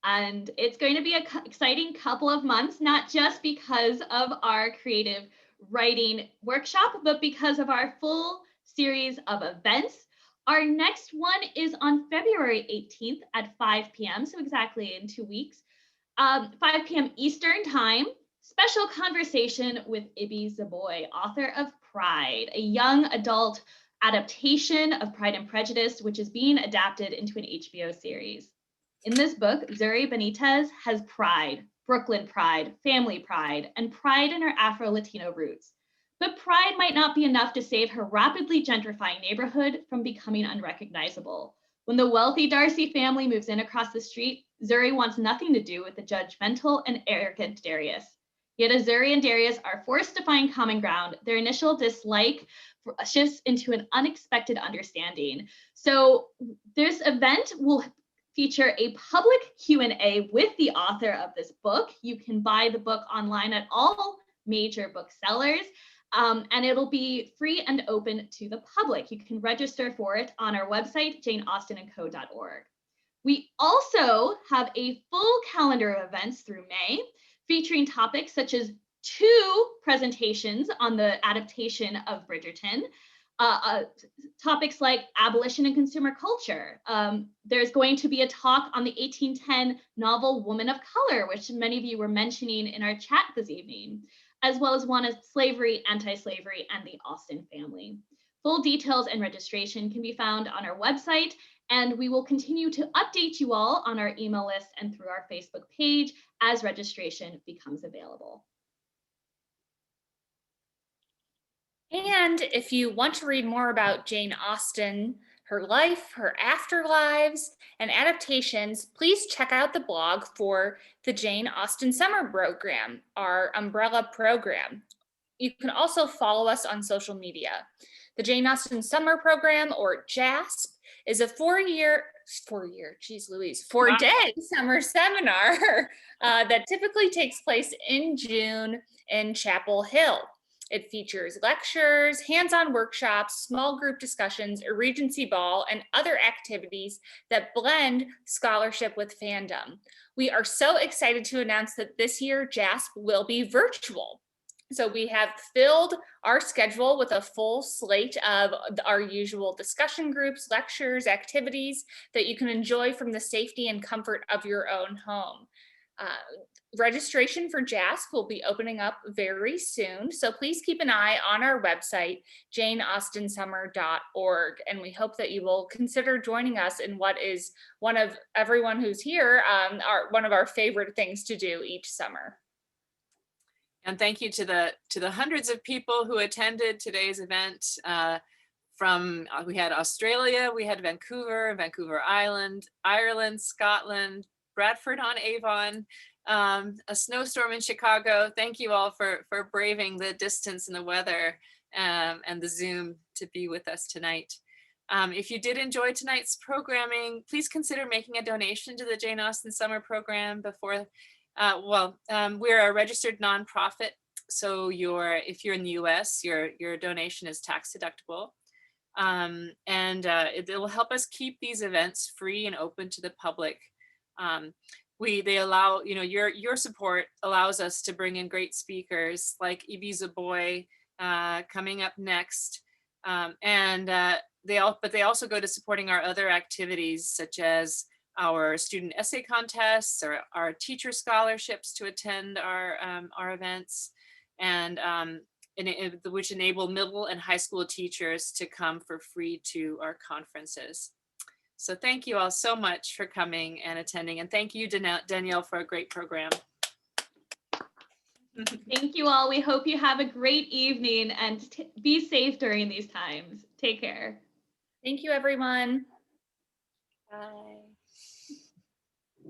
A: And it's going to be an exciting couple of months, not just because of our creative writing workshop, but because of our full series of events. Our next one is on February 18th at 5 p.m., so exactly in 2 weeks, 5 p.m. Eastern time, special conversation with Ibi Zoboi, author of Pride, a young adult adaptation of Pride and Prejudice, which is being adapted into an HBO series. In this book, Zuri Benitez has pride, Brooklyn pride, family pride, and pride in her Afro-Latino roots. But pride might not be enough to save her rapidly gentrifying neighborhood from becoming unrecognizable. When the wealthy Darcy family moves in across the street, Zuri wants nothing to do with the judgmental and arrogant Darius. Yet as Zuri and Darius are forced to find common ground, their initial dislike shifts into an unexpected understanding. So this event will feature a public Q&A with the author of this book. You can buy the book online at all major booksellers, and it'll be free and open to the public. You can register for it on our website, janeaustenco.org. We also have a full calendar of events through May, featuring topics such as 2 presentations on the adaptation of Bridgerton, topics like abolition and consumer culture. There's going to be a talk on the 1810 novel Woman of Color, which many of you were mentioning in our chat this evening, as well as one on slavery, anti-slavery, and the Austen family. Full details and registration can be found on our website, and we will continue to update you all on our email list and through our Facebook page as registration becomes available.
C: And if you want to read more about Jane Austen, her life, her afterlives, and adaptations, please check out the blog for the Jane Austen Summer Program, our umbrella program. You can also follow us on social media. The Jane Austen Summer Program, or JASP, is a four-day summer seminar that typically takes place in June in Chapel Hill. It features lectures, hands-on workshops, small group discussions, a Regency ball, and other activities that blend scholarship with fandom. We are so excited to announce that this year JASP will be virtual. So we have filled our schedule with a full slate of our usual discussion groups, lectures, activities that you can enjoy from the safety and comfort of your own home. Registration for JASP will be opening up very soon, so please keep an eye on our website, janeaustensummer.org, and we hope that you will consider joining us in what is one of everyone who's here, one of our favorite things to do each summer.
B: And thank you to the hundreds of people who attended today's event. We had Australia, we had Vancouver Island, Ireland, Scotland, Bradford-on-Avon, a snowstorm in Chicago. Thank you all for braving the distance and the weather and the Zoom to be with us tonight. If you did enjoy tonight's programming, please consider making a donation to the Jane Austen Summer Program before. We're a registered nonprofit, so if you're in the U.S., your donation is tax deductible, and it will help us keep these events free and open to the public. They allow, your support allows us to bring in great speakers like Ibiza Boy coming up next, but they also go to supporting our other activities such as our student essay contests or our teacher scholarships to attend our events, and which enable middle and high school teachers to come for free to our conferences. So thank you all so much for coming and attending, and thank you, Danielle, for a great program.
A: Thank you all. We hope you have a great evening and be safe during these times. Take care.
C: Thank you, everyone.
B: Bye.